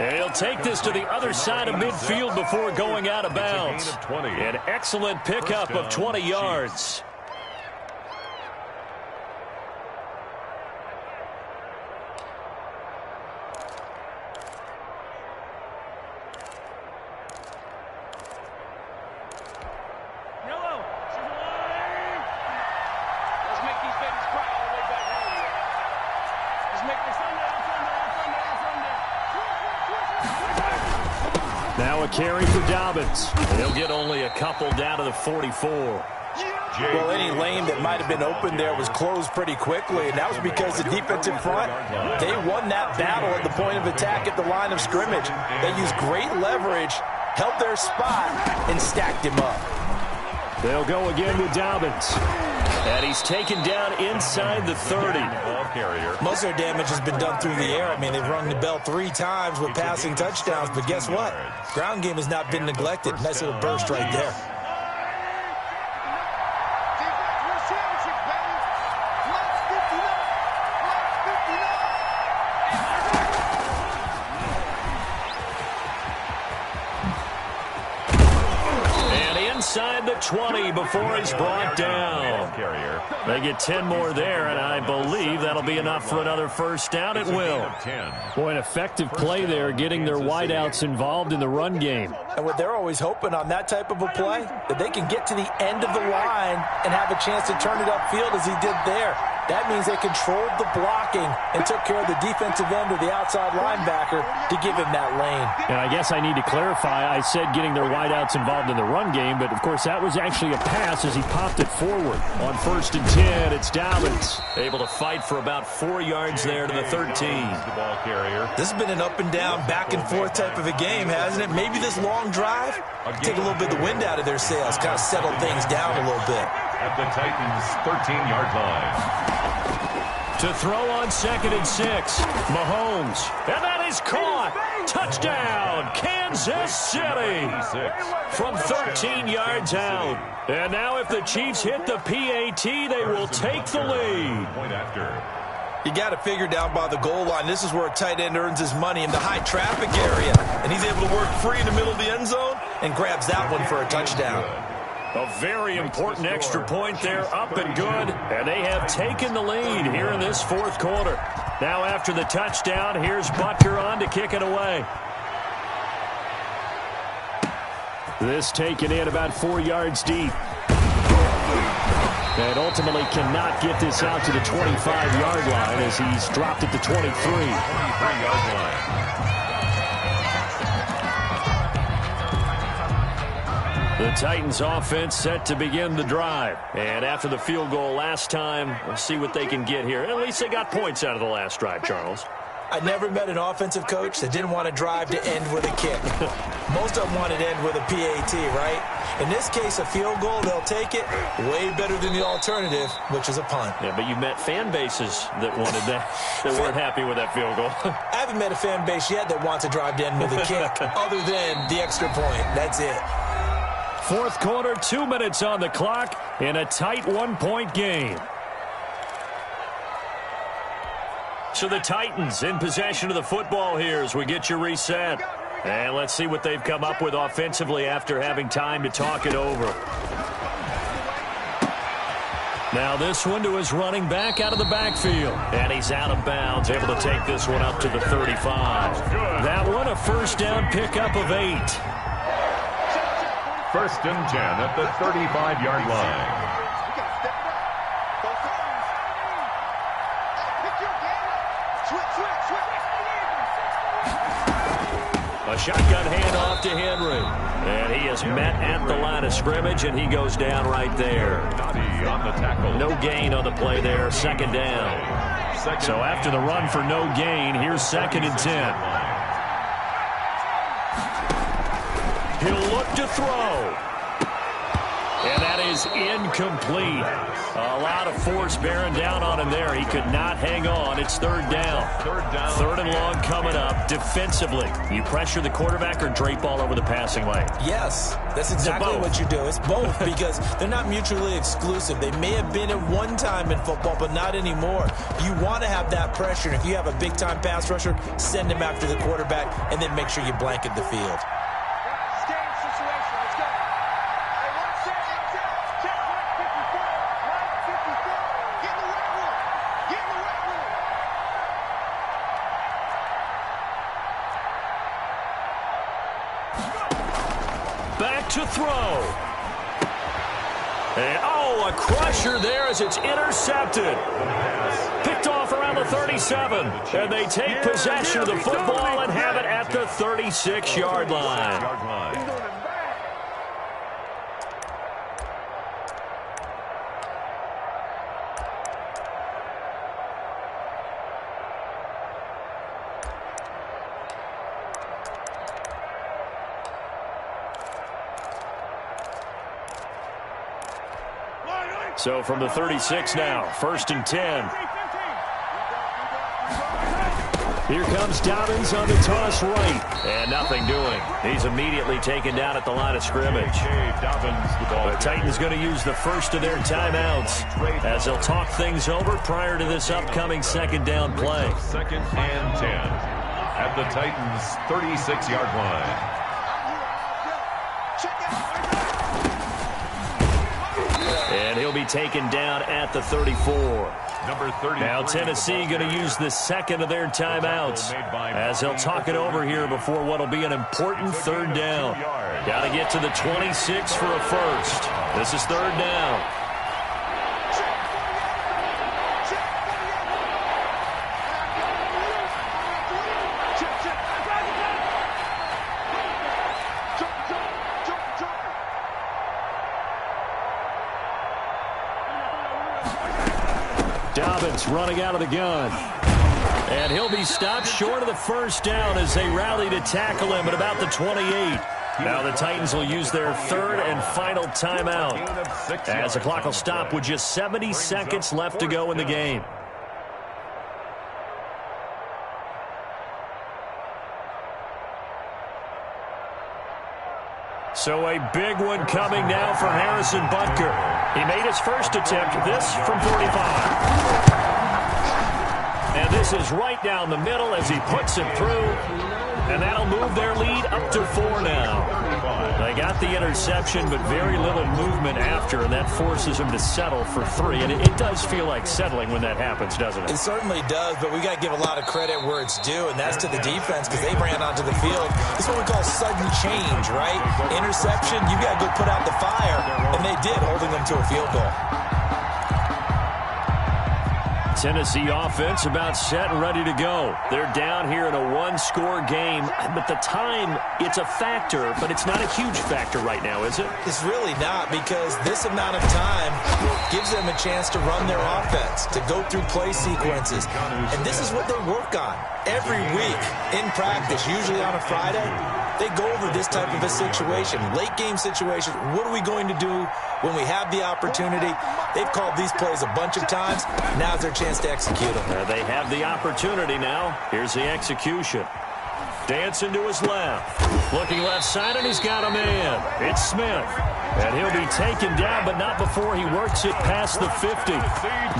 [SPEAKER 2] And he'll take this to the other side of midfield before going out of bounds. An excellent pickup of 20 yards. Now a carry for Dobbins. He'll get only a couple down to the 44.
[SPEAKER 4] Well, any lane that might have been open there was closed pretty quickly, and that was because the defensive front, they won that battle at the point of attack at the line of scrimmage. They used great leverage, held their spot, and stacked him up.
[SPEAKER 2] They'll go again with Dobbins. And he's taken down inside the 30.
[SPEAKER 4] Most of their damage has been done through the air. I mean, they've rung the bell 3 times with passing touchdowns, but guess what? Ground game has not been neglected. Nice little burst right there.
[SPEAKER 2] Inside the 20 before he's brought down. They get 10 more there, and I believe that'll be enough for another first down. It will. Boy, an effective play there, getting their wideouts involved in the run game.
[SPEAKER 4] And what they're always hoping on that type of a play, that they can get to the end of the line and have a chance to turn it upfield as he did there. That means they controlled the blocking and took care of the defensive end or the outside linebacker to give him that lane.
[SPEAKER 2] And I guess I need to clarify, I said getting their wideouts involved in the run game, but of course that was actually a pass as he popped it forward. On 1st and 10, it's Dobbins. Able to fight for about 4 yards there to the 13.
[SPEAKER 4] This has been an up and down, back and forth type of a game, hasn't it? Maybe this long drive, take a little bit of the wind out of their sails, kind of settle things down a little bit.
[SPEAKER 3] At the Titans' 13-yard line.
[SPEAKER 2] To throw on 2nd and 6, Mahomes. And that is caught. Touchdown, Kansas City. From 13 yards out. And now if the Chiefs hit the PAT, they will take the lead.
[SPEAKER 4] You got to figure down by the goal line. This is where a tight end earns his money in the high traffic area. And he's able to work free in the middle of the end zone and grabs that one for a touchdown.
[SPEAKER 2] A very important extra point there, up and good. And they have taken the lead here in this fourth quarter. Now after the touchdown, here's Butker on to kick it away. This taken in about 4 yards deep. And ultimately cannot get this out to the 25-yard line as he's dropped at the 23. 23-yard line. The Titans offense set to begin the drive. And after the field goal last time, we'll see what they can get here. At least they got points out of the last drive, Charles.
[SPEAKER 4] I never met an offensive coach that didn't want to drive to end with a kick. Most of them want to end with a PAT, right? In this case, a field goal, they'll take it. Way better than the alternative, which is a punt.
[SPEAKER 2] Yeah, but you met fan bases that wanted that, that weren't happy with that field goal.
[SPEAKER 4] I haven't met a fan base yet that wants to drive to end with a kick, other than the extra point. That's it.
[SPEAKER 2] Fourth quarter, 2 minutes on the clock in a tight 1-point game. So the Titans in possession of the football here as we get you reset. And let's see what they've come up with offensively after having time to talk it over. Now this one to his running back out of the backfield. And he's out of bounds, able to take this one up to the 35. That one a first down pickup of 8.
[SPEAKER 3] 1st and 10 at the 35-yard line.
[SPEAKER 2] A shotgun handoff to Henry. And he is met at the line of scrimmage, and he goes down right there.
[SPEAKER 3] On the tackle.
[SPEAKER 2] No gain on the play there, second down. So after the run for no gain, here's 2nd and 10. He'll look to throw. And that is incomplete. A lot of force bearing down on him there. He could not hang on. It's 3rd down. 3rd and long coming up. Defensively, you pressure the quarterback or drape all over the passing lane?
[SPEAKER 4] Yes, that's exactly what you do. It's both because they're not mutually exclusive. They may have been at one time in football, but not anymore. You want to have that pressure. And if you have a big-time pass rusher, send him after the quarterback and then make sure you blanket the field.
[SPEAKER 2] Back to throw. And, a crusher there as it's intercepted. Picked off around the 37. And they take possession of the football and have it at the 36-yard line. So from the 36 now, 1st and 10. Here comes Dobbins on the toss right. And nothing doing. He's immediately taken down at the line of scrimmage. The Titans going to use the first of their timeouts as they'll talk things over prior to this upcoming 2nd down play.
[SPEAKER 3] 2nd and 10 at the Titans' 36-yard line.
[SPEAKER 2] And he'll be taken down at the 34.
[SPEAKER 3] Number 30.
[SPEAKER 2] Now Tennessee going to use the 2nd of their timeouts as they'll talk it over here before what will be an important 3rd down. Got to get to the 26 for a first. This is 3rd down. Dobbins running out of the gun. And he'll be stopped short of the 1st down as they rally to tackle him at about the 28. Now the Titans will use their 3rd and final timeout as the clock will stop with just 70 seconds left to go in the game. So a big one coming now for Harrison Butker. He made his first attempt, this from 45. And this is right down the middle as he puts it through. And that'll move their lead up to 4 now. They got the interception, but very little movement after, and that forces him to settle for 3. And it does feel like settling when that happens, doesn't it?
[SPEAKER 4] It certainly does, but we got to give a lot of credit where it's due, and that's to the defense because they ran onto the field. This is what we call sudden change, right? Interception, you got to go put out the fire, and they did, holding them to a field goal.
[SPEAKER 2] Tennessee offense about set and ready to go. They're down here in a one-score game, but the time, it's a factor, but it's not a huge factor right now, is it?
[SPEAKER 4] It's really not, because this amount of time gives them a chance to run their offense, to go through play sequences. And this is what they work on every week in practice, usually on a Friday. They go over this type of a situation, late game situation. What are we going to do when we have the opportunity? They've called these plays a bunch of times. Now's their chance to execute them.
[SPEAKER 2] They have the opportunity now. Here's the execution. Dancing to his left. Looking left side, and he's got a man. It's Smith. And he'll be taken down, but not before he works it past the 50.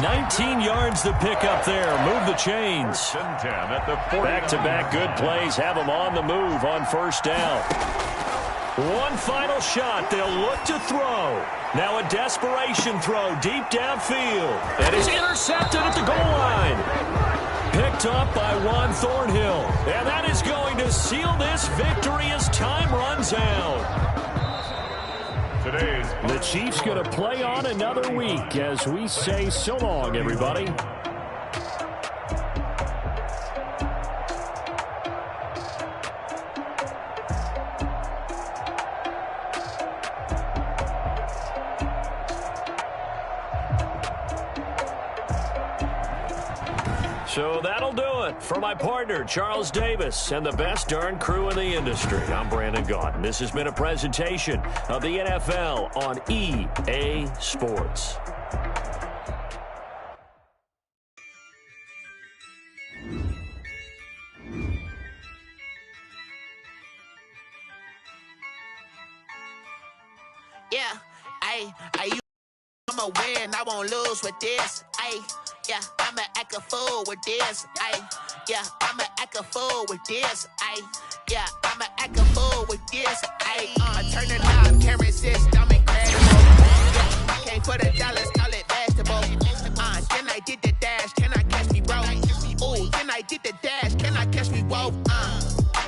[SPEAKER 2] 19 yards to pick up there. Move the chains. Back-to-back good plays have them on the move on first down. One final shot. They'll look to throw. Now a desperation throw deep downfield. And it's intercepted at the goal line. Picked up by Juan Thornhill. And that is going to seal this victory as time runs out. The Chiefs going to play on another week as we say so long, everybody. So that'll do it for my partner, Charles Davis, and the best darn crew in the industry. I'm Brandon Gaudin. This has been a presentation of the NFL on EA Sports.
[SPEAKER 7] Yeah, I'ma win, I won't lose with this. Yeah, I'ma act a fool with this. Yeah, I'ma act a fool with this. Yeah, I'ma act a fool with this. Turn the knob, camera system incredible. Yeah, came for the dollars, call it vegetable. Then I did the dash, can I catch me, bro? Ooh, then I did the dash, can I catch me, whoa?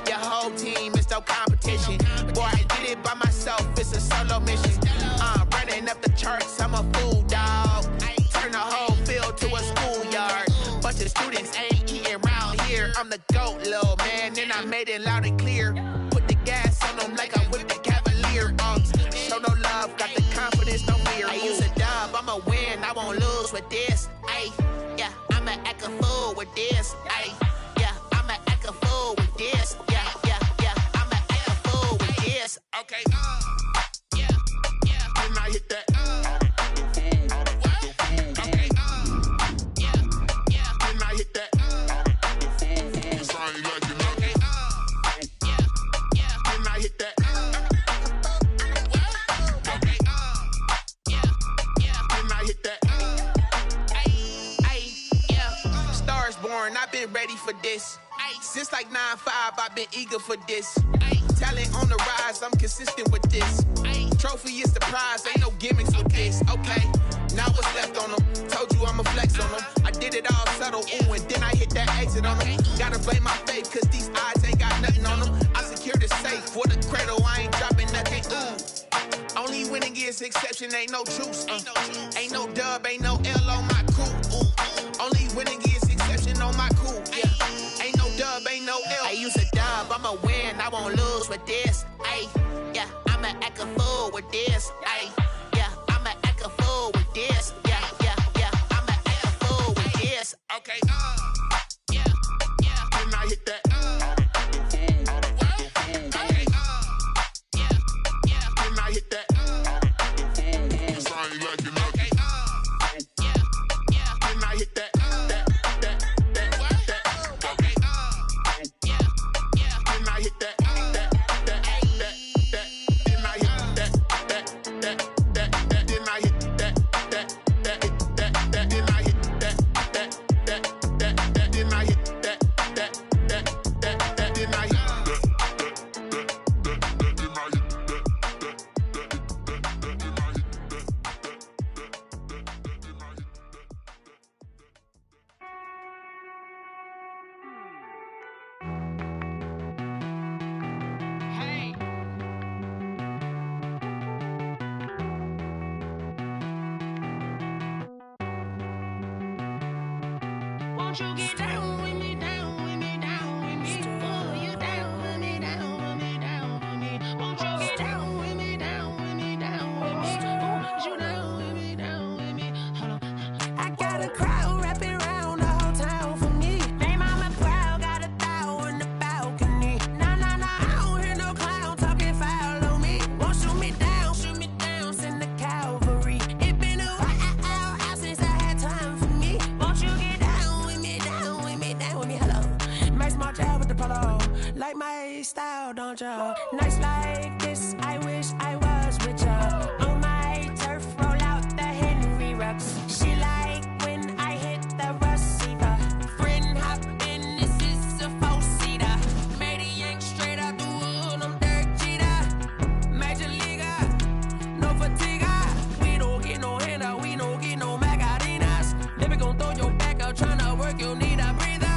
[SPEAKER 7] Your whole team is no competition. Boy, I did it by myself, it's a solo mission. Running up the charts, I'm a fool, dog. Turn the whole field to a schoolyard. Bunch of students ain't eating round here. I'm the GOAT, little man, and I made it loud and clear. Put the gas on them like I whipped the Cavalier. Show no love, got the confidence, no fear. I use a dub, I'ma win, I won't lose with this. Yeah, I'ma act a fool with this. Yeah, I'ma act a fool with this. Yeah, I'ma act a fool with this. Okay, yeah, and I hit that. Okay, yeah, and I hit that. Cause I ain't like it. Okay, yeah, and I hit that. Okay, yeah, and I hit that. Yeah, Stars born, I've been ready for this. Since like 9-5, I've been eager for this. Talent on the rise, I'm consistent with this. Trophy is the prize, ain't no gimmicks with this. Okay, now what's left on them? Told you I'ma flex on them. I did it all subtle, ooh, and then I hit that exit on them. Gotta blame my faith, cause these odds ain't got nothing on them. I secure the safe for the cradle, I ain't dropping nothing, ooh. Only winning is exception, ain't no truce. Ain't no dub, ain't no L on my crew. Ooh. Only winning is exception on my crew. Yeah. Ain't no dub, ain't no L. I use a dub, I'ma win, I won't lose with this. Yeah, I'ma act a fool with this. Yeah, I'ma act a fool with this. Yeah, I'ma act a fool with this. Okay, yeah, and I hit that. Okay, yeah, and I hit that. Cause I ain't like it. Okay, yeah, and I hit that.
[SPEAKER 8] Won't you get down with me, down with me, down with me? Oh, you down with me, down with me, down with me. Won't you get down with me, down with me, down with me? Oh, you down with me, down with me? Hold on. I got a crowd wrapping around the whole town for me. They mama proud, got a thou on the balcony. Nah, I don't hear no clown talking foul on me. Won't shoot me down, send the cavalry. It been a while since I had time for me. Won't you get down with me, down with me, down with me? Hello. Nice small job with the polo. Like my style, don't ya? Nice like this, I wish I was with ya. On my turf, roll out the Henry Rux. She like when I hit the receiver. Friend hop in, this is a four-seater. Made a yank straight out the wood, I'm Derek Jeter. Major leaguer, no fatigue. We don't get no handout, we don't get no Macarinas. Baby gon' throw your back out, tryna work, you need a breather.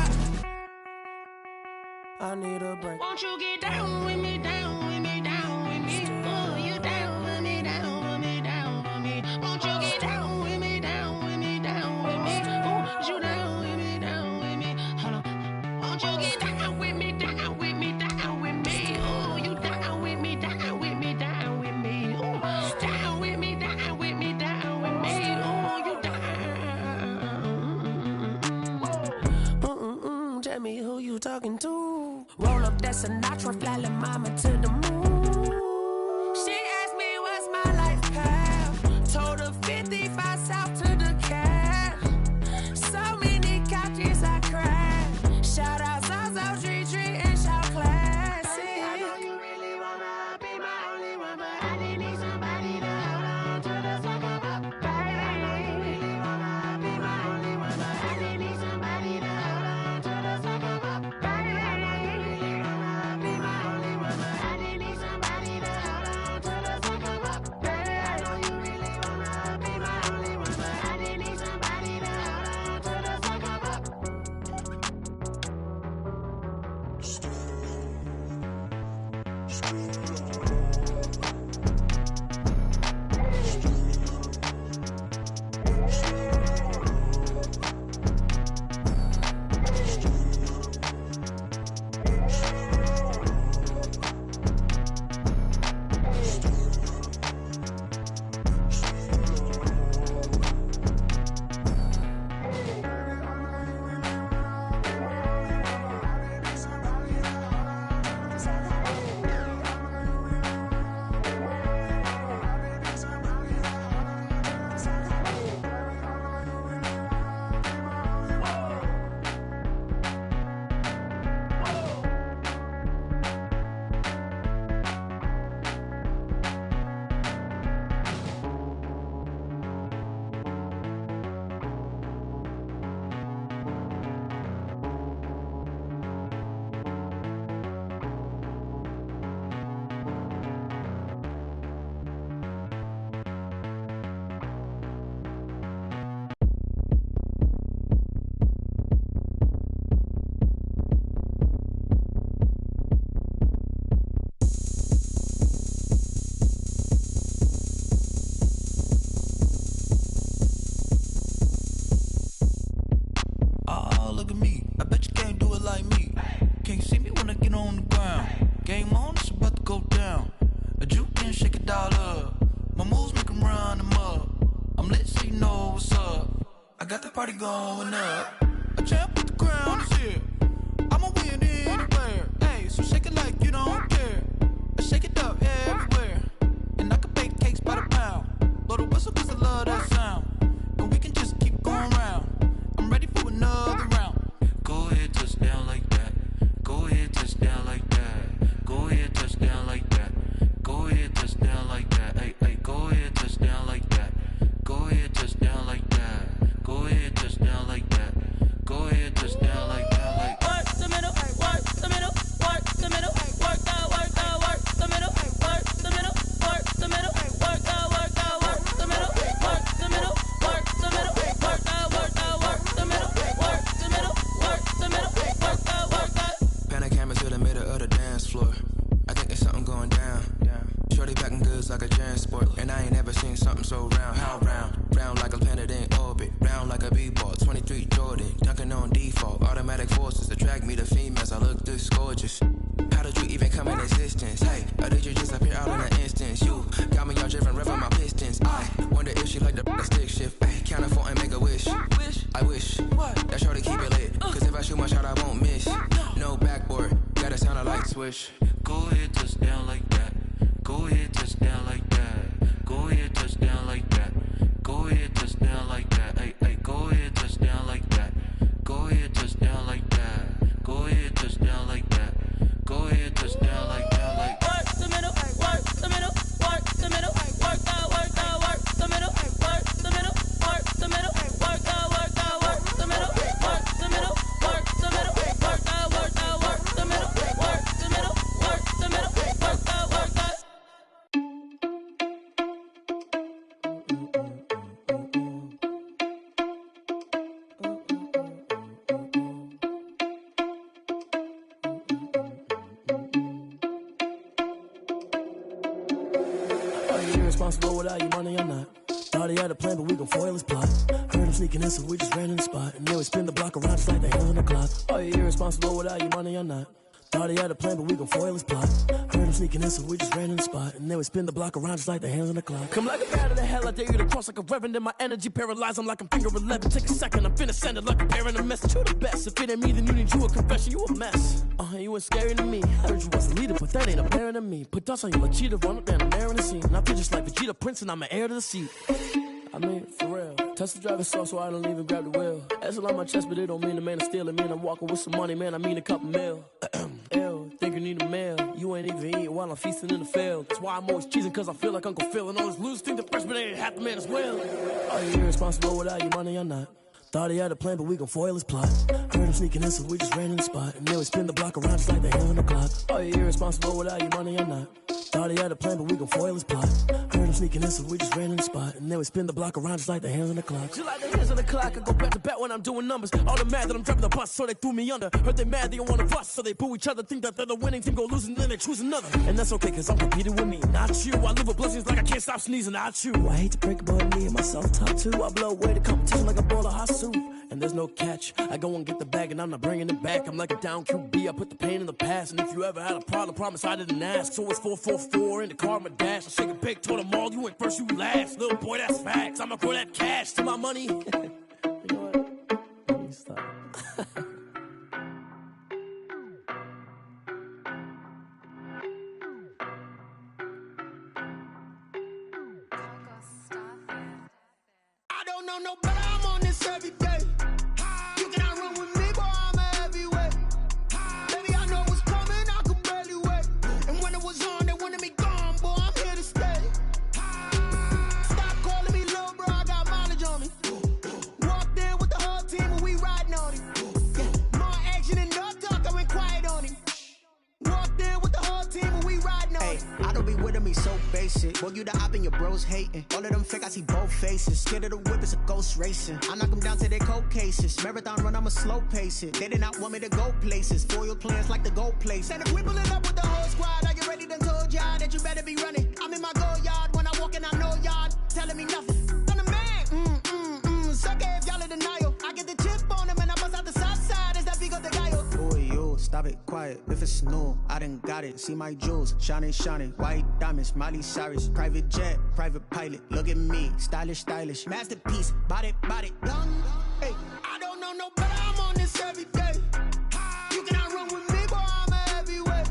[SPEAKER 8] I need a break. Won't you get down with me, down with me, down with me? Oh, you down with me, down with me, down with me. Won't you get down with me, down with me, down with me? Oh, you down with me, down with me? Hold on. Won't you get down with me, down with me, down with me? Oh, you down with me, down with me, down with me? Oh, down with me, down with me, down with me? Oh, you down. Sinatra, flying mama to the moon. She asked me what's my life path. Told her 55 south to the cat. So many couches I cried. Shout out Zazo, Tree Tree, and shout classic. I know you really wanna be my only one, but I didn't need somebody to hold on to the second up. Baby, I know you really wanna be my only one, but I didn't need somebody to hold on to the second up. Baby, I know you really wanna be my only one, but I didn't need somebody to hold on to the second up. Baby, I know you really wanna be my only one, but I didn't need somebody to hold on to the second up.
[SPEAKER 9] Oh, look at me. I bet you can't do it like me. Can't see me when I get on the ground. Game on, it's about to go down. A juke and shake it all up. My moves make 'em run them up. I'm lit so you know what's up. I got the party going up. A champ with the crown is here. I'ma win anywhere. Hey, so shake it like you don't care. I shake it up everywhere. And I can bake cakes by the pound. Blow the whistle 'cause I love that sound. And we can just keep going round. I'm ready for another round. Go ahead, touch down like that. Go ahead, touch down like that. Go ahead, touch down like that. Go ahead, touch down like that. Hey, hey, go ahead, touch down like that. Go ahead, touch down like that. Go ahead, touch down like that. Go ahead, touch down like that. Like
[SPEAKER 8] Work the middle, work the middle, work the middle, work that, work that, work the middle, work the middle, work the middle, work that, work that, work the middle, work the middle, work the middle, work that, work that, work the middle, work the middle, work the middle, work that, work that.
[SPEAKER 10] Pan a camera to the middle of the dance floor. I think there's something going down. Shorty packing goods like a transport, and I ain't never seen something so round. How round? Round like a planet in orbit, round like a b-ball. 23 Jordan, dunking on default. Automatic forces attract me to females. I look this gorgeous. How did you even come in existence? Hey, or did you just appear out in an instance? You got me all driven, revving my pistons. I wonder if she like the stick shift. Ay, count a four and make a wish. I wish that shorty keep it lit. 'Cause if I shoot my shot, I won't miss. No backboard, gotta sound a light switch.
[SPEAKER 9] go ahead, touch down like that. Go ahead, touch down like that. Go ahead, touch down like that. Go ahead, touch down like that. Hey, hey, go ahead, touch down like that. Go ahead, touch down like that. Go ahead, touch down like that. Go ahead, touch down like that. Like
[SPEAKER 8] work the middle, work the middle, work the middle, work that, work that, work the middle, work the middle, work the middle, work that, work that, work the middle, work the middle, work the middle, work that, work that, work the middle, work the middle, work the middle, work that, work that.
[SPEAKER 11] Irresponsible without your money or not. Thought he had a plan, but we gon' foil his plot. Heard him sneaking in, so we just ran in the spot. And then we spin the block around just like the hands on the clock. Are you irresponsible without your money or not? Thought he had a plan, but we gon' foil his plot. Heard him sneaking in, so we just ran in the spot. And then we spin the block around just like the hands on the clock. Come like a bat of the hell, I dare you to cross like a reverend. And my energy paralyzed, I'm like I'm finger 11. Take a second, I'm finna send it like a parent a message. You the best, if it ain't me, then you need you a confession. You a mess, you ain't scary to me. Heard you was a leader, but that ain't apparent to me. Put dust on you like cheetah, run up down the air in the scene. And I feel just like Vegeta Prince, and I'm an heir to the seat. I mean, for real. Tesla driver soft, so I don't even grab the wheel. That's on my chest, but it don't mean the man is stealing. Man, I'm walking with some money, man, I mean a couple mil. Ew, think you need a meal. You ain't even eating while I'm feasting in the field. That's why I'm always cheesing, cause I feel like Uncle Phil. And all those losers think the freshman ain't half the man as well. Are you irresponsible without your money or not? Thought he had a plan, but we gon' foil his plot. Heard him sneaking in, so we just ran in the spot. And then we spin the block around just like the hands on the clock. Are you irresponsible without your money or not? Thought he had a plan, but we gon' foil his plot. Heard him sneaking in, so we just ran in the spot. And then we spin the block around just like the hands on the clock. Just like the hands on the clock, I go back to back when I'm doing numbers. All the mad that I'm dropping the bus, so they threw me under. Heard they mad, they don't wanna bust, so they boo each other. Think that they're the winning team, go losing, then they choose another. And that's okay, cause I'm competing with me, not you. I live with blessings like I can't stop sneezing, not you. I hate to break it, but me and myself top two. I blow away the competition like a bowl of hot soup. And there's no catch. I go and get the bag and I'm not bringing it back. I'm like a down QB, I put the pain in the past. And if you ever had a problem, promise I didn't ask. So it's 444 in the car, my dash. I shake a big, told them all, you ain't first, you last. Little boy, that's facts. I'ma throw that cash to my money. You know what? Let me stop.
[SPEAKER 12] I don't know no better, I'm on this every day. You cannot run with me, boy, I'm a heavyweight. Baby, I know what's coming, I could barely wait. And when it was on, they wanted me gone, boy, I'm here to stay. Stop calling me little bro, I got mileage on me. Walked in with the whole team and we riding on him. Yeah, more action and no talk, I went quiet on him. Walked in with the whole team and we riding on him.
[SPEAKER 13] I don't be with me so basic. Boy, you the op and your bros hating. All of them fake, I see both faces. Scared of the whip, it's a ghost racing. I knock them down to their cold cases. Marathon run, I'ma slow pace it. They did not want me to go places. Foil plans like the gold place.
[SPEAKER 12] And if we pulling up with the whole squad, I get ready done told y'all that you better be running. I'm in my go yard, when I walk in, I know y'all telling me nothing. I'm the man, suck it if y'all in denial. I get the chip on them and I bust out the south side, is that Vigo de Gallo?
[SPEAKER 13] Boy, yo, stop it, quiet. If it's new, I done got it. See my jewels, shining, shining. White diamonds, Miley Cyrus. Private jet, private pilot. Look at me, stylish, stylish. Masterpiece, body, young.
[SPEAKER 12] Hey, I don't know no better, I'm on this every day. You cannot run with me, boy, I'm a heavyweight.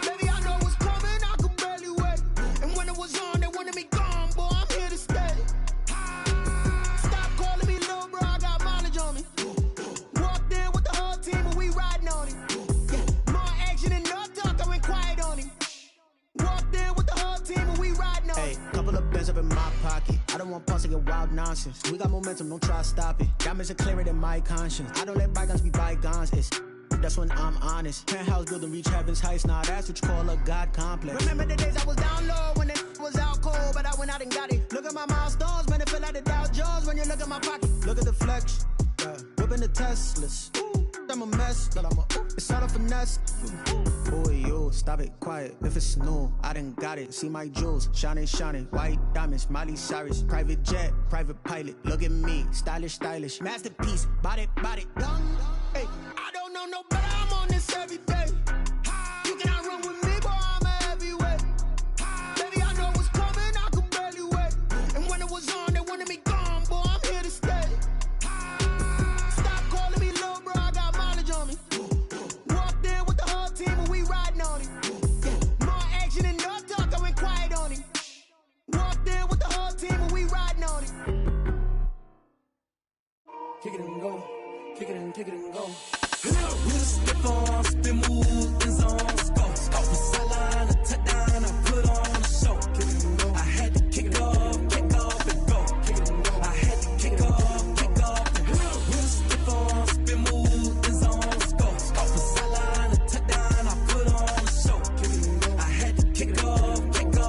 [SPEAKER 12] Baby, I know what's coming, I could barely wait. And when it was on, they wanted me gone, boy, I'm here to stay. Stop calling me little bro, I got mileage on me. Walked in with the whole team and we riding on him. Yeah, more action and no talk, I went quiet on him. Walked in with the whole team and we riding on him.
[SPEAKER 13] Hey, couple of bands up in my pocket. I don't want pulse and wild nonsense. We got momentum, don't try to stop it. Diamonds are clearer than my conscience. I don't let bygones be bygones. That's when I'm honest. Penthouse building, reach heaven's heights. Nah, that's what you call a God complex.
[SPEAKER 12] Remember the days I was down low when it was out cold, but I went out and got it. Look at my milestones, man, it feel like the Dow Jones when you look at my pocket.
[SPEAKER 13] Look at the flex, yeah. Whipping the Teslas. Ooh, I'm a mess, but it's all a finesse. Boy, yo, stop it, quiet. If it's new, I done got it. See my jewels, shining, shining. White diamonds, Miley Cyrus. Private jet, private pilot. Look at me, stylish, stylish. Masterpiece, body, young.
[SPEAKER 12] Hey, I don't know no better, I'm on this every day. You cannot run with me, boy, I'm a heavyweight. Baby, I know what's coming, I could barely wait. And when it was on, they wanted me gone, boy, I'm here to stay. Stop calling me little bro, I got mileage on me. Walked in with the whole team and we riding on him. Yeah, more action and no talk, I went quiet on him. Walked in with the whole team and we riding on him.
[SPEAKER 11] Kick it and go. Kick it and go.
[SPEAKER 9] We'll step on, spin, move, and zones, go. Off the sideline, a touchdown, I put on a show. I had to kick off and go. I had to kick off and go. We'll step on, spin, move, and zones, go. Off the sideline, a touchdown, I put on a show. I had to kick off and go.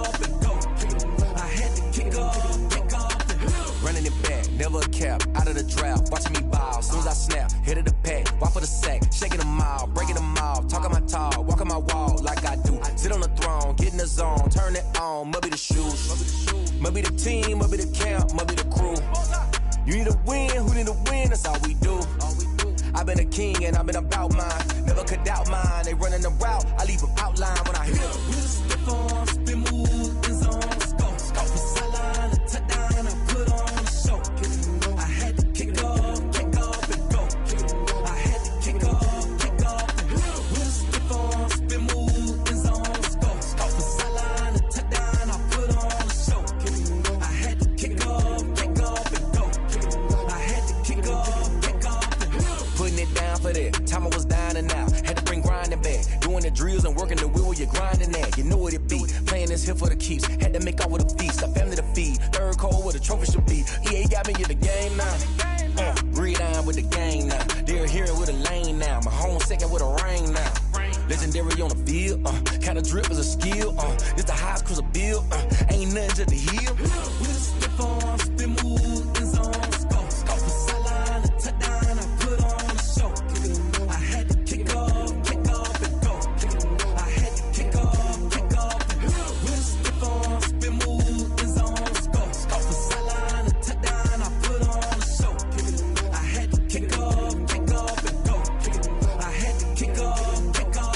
[SPEAKER 9] I had to kick off and go.
[SPEAKER 10] Running it back, never a cap, out of the draft, watching me ball. Soon as I snap, hit of the pack, walk for the sack, shaking them all, breaking them off, talking my talk, walking my wall like I do. Sit on the throne, get in the zone, turn it on, must be the shoes, must be the team, must be the camp, must be the crew. You need a win, who need a win, that's all we do. I bet been a king and I've been about mine. Never could doubt mine. They running the route, I leave them outline when I hit them.
[SPEAKER 11] Step on, spin move, is on, scope. Scope for sideline, a touchdown, I put on a show. I had to kick off and go. I had to kick off and go. Step on, spin move, is on, scope. Scope for sideline, a touchdown, I put on a show. I had to kick off and go. I had to kick off and go.
[SPEAKER 10] Putting it down for that. Time I was down and out. Had to bring grinding back. Doing the drills and working the wheel where you're grinding at. You know what it be. Playing this here for the keeps. Had to make out with a feast. A family to feed. Third cold where the trophy should be. EA got me in the game now. Breed on with the gang now. They're hearing with a lane now. My home second with a rain now. Legendary on the field. Kind of drip is a skill. It's the highest cruiser bill. Ain't nothing to the hill.
[SPEAKER 11] Step on, spin move, is on, scope. Scope for sideline, a touchdown, I put on a show. I had to kick off and go. I had to kick off and go. Step on, spin move, is on, scope. Scope for sideline, a touchdown, I put on a show. I had to kick off and go. I had to kick off and go.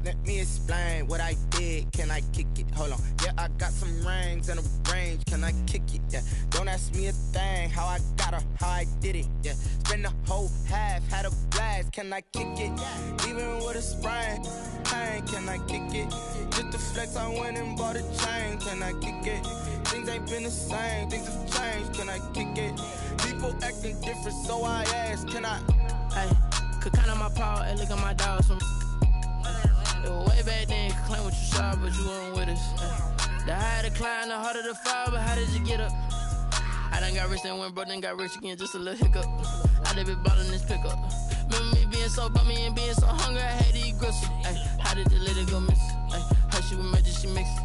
[SPEAKER 14] Let me explain what I did. Can I kick it? Hold on. Yeah, I got some rings and a range. Can I kick it? Yeah. Don't ask me a thing. How I got her, how I did it. Yeah. Spend the whole half, had a blast. Can I kick it? Even with a sprain. Pain, can I kick it? Just to flex, I went and bought a chain. Can I kick it? Things ain't been the same. Things have changed. Can I kick it? People acting different, so I ask. Can I?
[SPEAKER 15] Hey, could count on my power and look at my dogs. Way back then, you could claim what you saw, but you weren't with us. The higher the climb, the harder the fall, but how did you get up? I done got rich, then went broke, then got rich again, just a little hiccup. I done been ballin' this pickup. Remember me being so bummy and being so hungry, I had to eat gristle. Ay, how did you let it go miss? Ay, how she was magic, she mixed.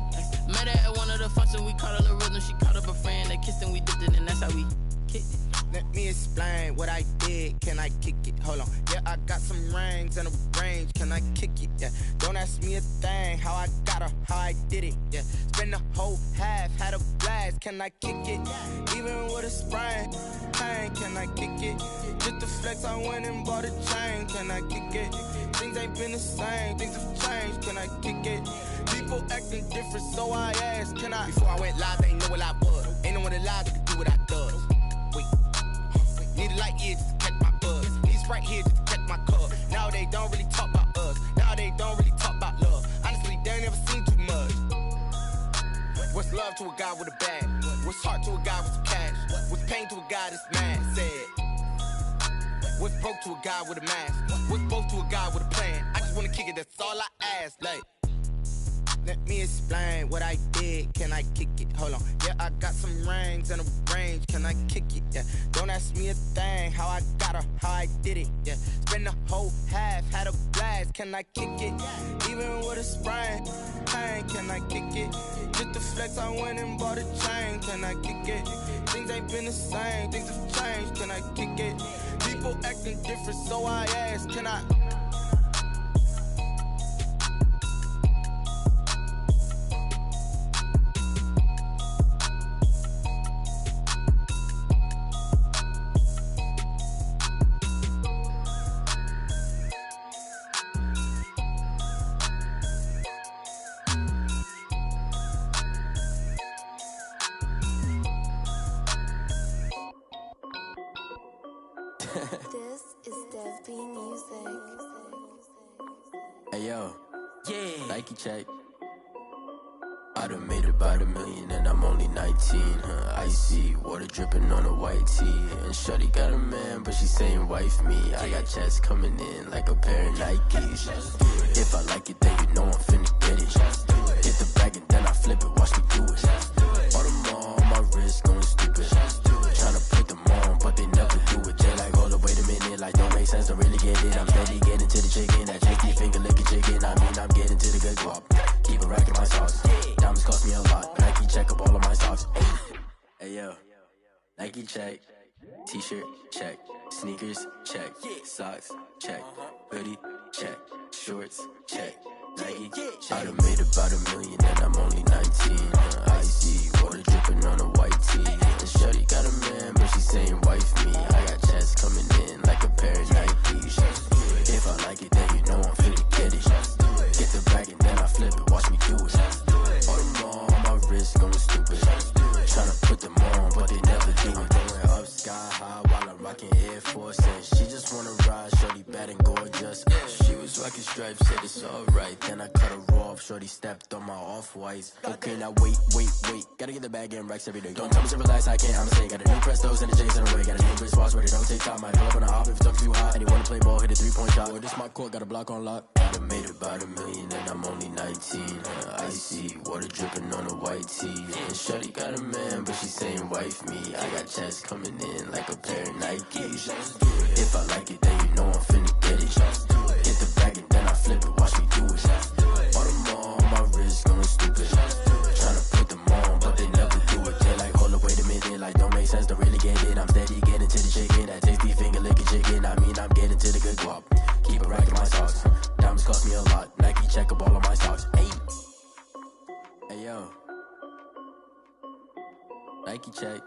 [SPEAKER 15] Met her at one of the functions, we caught a little rhythm, she caught up a friend, they kissed and we dipped it, and that's how we kicked it.
[SPEAKER 14] Let me explain what I did. Can I kick it? Hold on. Yeah, I got some rings and a range. Can I kick it? Yeah. Don't ask me a thing. How I got her, how I did it. Yeah. Spend the whole half, had a blast. Can I kick it? Even with a sprain, pain. Can I kick it? Just to flex, I went and bought a chain. Can I kick it? Things ain't been the same. Things have changed. Can I kick it? People acting different, so I asked. Can I? Before I went live, they know what I was. Ain't no one alive that could do what I does. Wait. Need a light year just to catch my buzz. Need Sprite here just to catch my cup. Now they don't really talk about us. Now they don't really talk about love. Honestly, they ain't never seen too much. What's love to a guy with a bag? What's heart to a guy with some cash? What's pain to a guy that's mad? Said. What's broke to a guy with a mask? What's both to a guy with a plan? I just wanna kick it, that's all I ask. Like, let me explain what I did. Can I kick it? Hold on. Yeah, I got some rings and a range. Can I kick it? Yeah. Don't ask me a thing. How I got her, how I did it. Yeah. Spend the whole half, had a blast. Can I kick it? Even with a sprain, pain. Can I kick it? Just to flex, I went and bought a chain. Can I kick it? Things ain't been the same. Things have changed. Can I kick it? People acting different, so I asked. Can I?
[SPEAKER 16] This is Dev B Music.
[SPEAKER 10] Hey yo, yeah. Nike check. I done made about $1 million and I'm only 19. Icy water dripping on a white tee. And shorty got a man, but she saying wife me. I got checks coming in like a pair of Nikes. If I like it, then you know I'm finna get it. Hit the bag and then I flip it, watch me do it. All them on my wrist going stupid. Tryna put them on, but they never do it. They like, hold up, wait a minute, like don't make sense, don't really get it. I'm steady getting to the chicken, that chicky finger licking chicken. I mean, I'm getting to the good guap. Keep a rack in my sauce. Diamonds cost me a lot. Nike check up all of my socks. Hey yo, Nike check. T-shirt check. Sneakers check. Socks check. Hoodie check. Shorts check. Nike I done made about $1 million and I'm only 19. Icy water dripping on a white tee. And shorty got a man, but she saying wife me. I got checks coming in like a pair of Nikes. If I like it, then you know I'm finna get it. Get the bag and then I flip it, watch me do it. All them on my wrist going stupid. Tryna put them on, but they never do it. Going up sky high while I'm rocking Air Force. And she just wanna ride, shorty bad and gorgeous. She was rocking stripes, said it's alright. Then I cut her off, shorty stepped on my off-whites. Okay, now wait. Gotta get the bag and racks every day. Don't tell me to relax, I can't, I'ma say. Got a new Prestos and the J's in the way. Got a new wristwatch where they don't take time. I pull up on a hop if it's talking too hot. And you wanna play ball, hit a 3-point shot. Or this my court, got a block on lock. I done made about $1 million and I'm only 19. Icy water dripping on a white tee. And shorty got a man, but she saying wife me. I got checks coming in like a pair of Nikes. If I like it, then you know I'm finna get it. Hit the bag and then I flip it, watch me do it. All them on my wrist going stupid. Tryna put them on, but they never do it. They like, hold up, wait a minute, like don't make sense, don't really get it. I'm steady getting to the chicken, that tasty finger licking chicken. I mean, I'm getting to the good guap. Keep a rack in my socks. Diamonds cost me a lot. Nike check up all of my stocks. Hey yo, Nike check.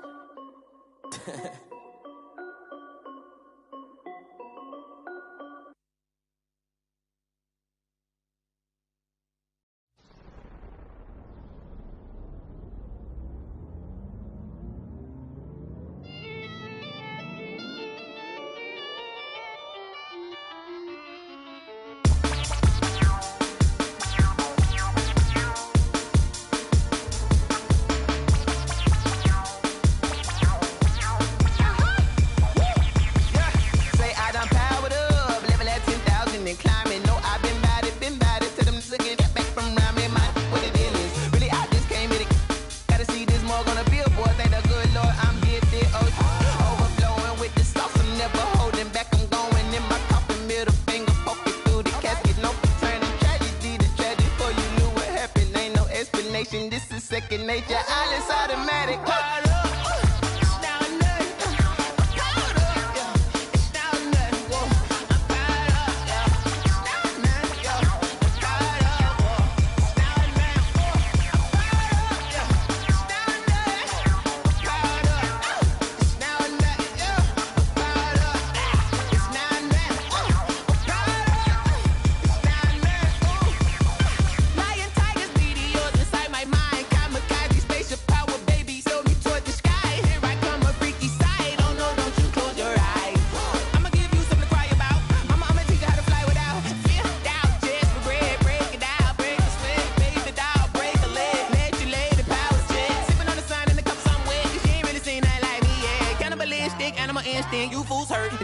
[SPEAKER 14] This is second nature, all is automatic.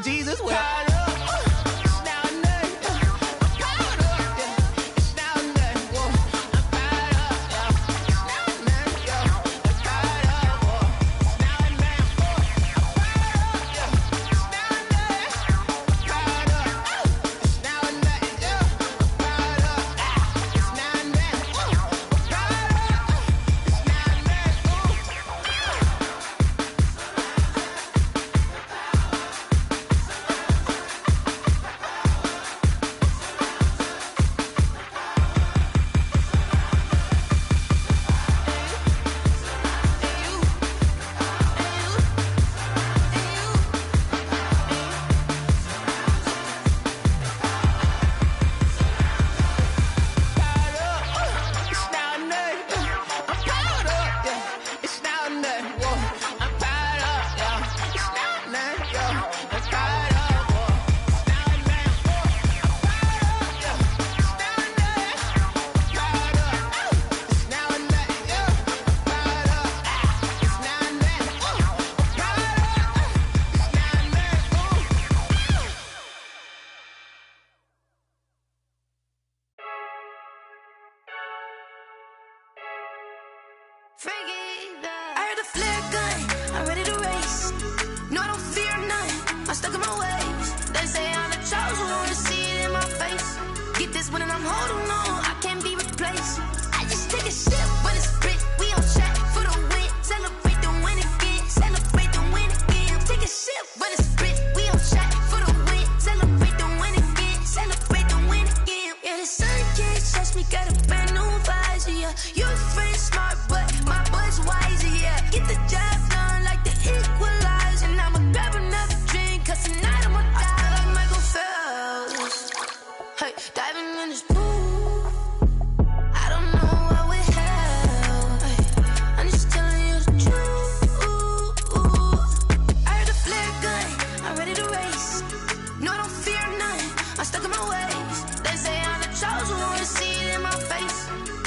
[SPEAKER 14] Jesus wept.
[SPEAKER 8] I heard the flare gun, I'm ready to race. No, I don't fear none, I'm stuck in my ways. They say I'm the chosen one, see it in my face. Get this one and I'm holding on, I can't be replaced. I just take a sip, but it's spit, we on track for the win. Celebrate the win again, celebrate the win again. Take a sip, but it's spit, we on track for the win. Celebrate the win again, celebrate the win again. Yeah, the sun can't touch me, got a brand new visor, yeah. Your friend's smart, but my boy's wiser, yeah. Get the job done like the equalizer. And I'ma grab another drink, cause tonight I'ma die like Michael Phelps. Hey, diving in this pool, I don't know what we have. Hey, I'm just telling you the truth. I heard the flare gun, I'm ready to race. No, I don't fear none, I'm stuck in my ways. They say I'm the chosen one, see it in my face.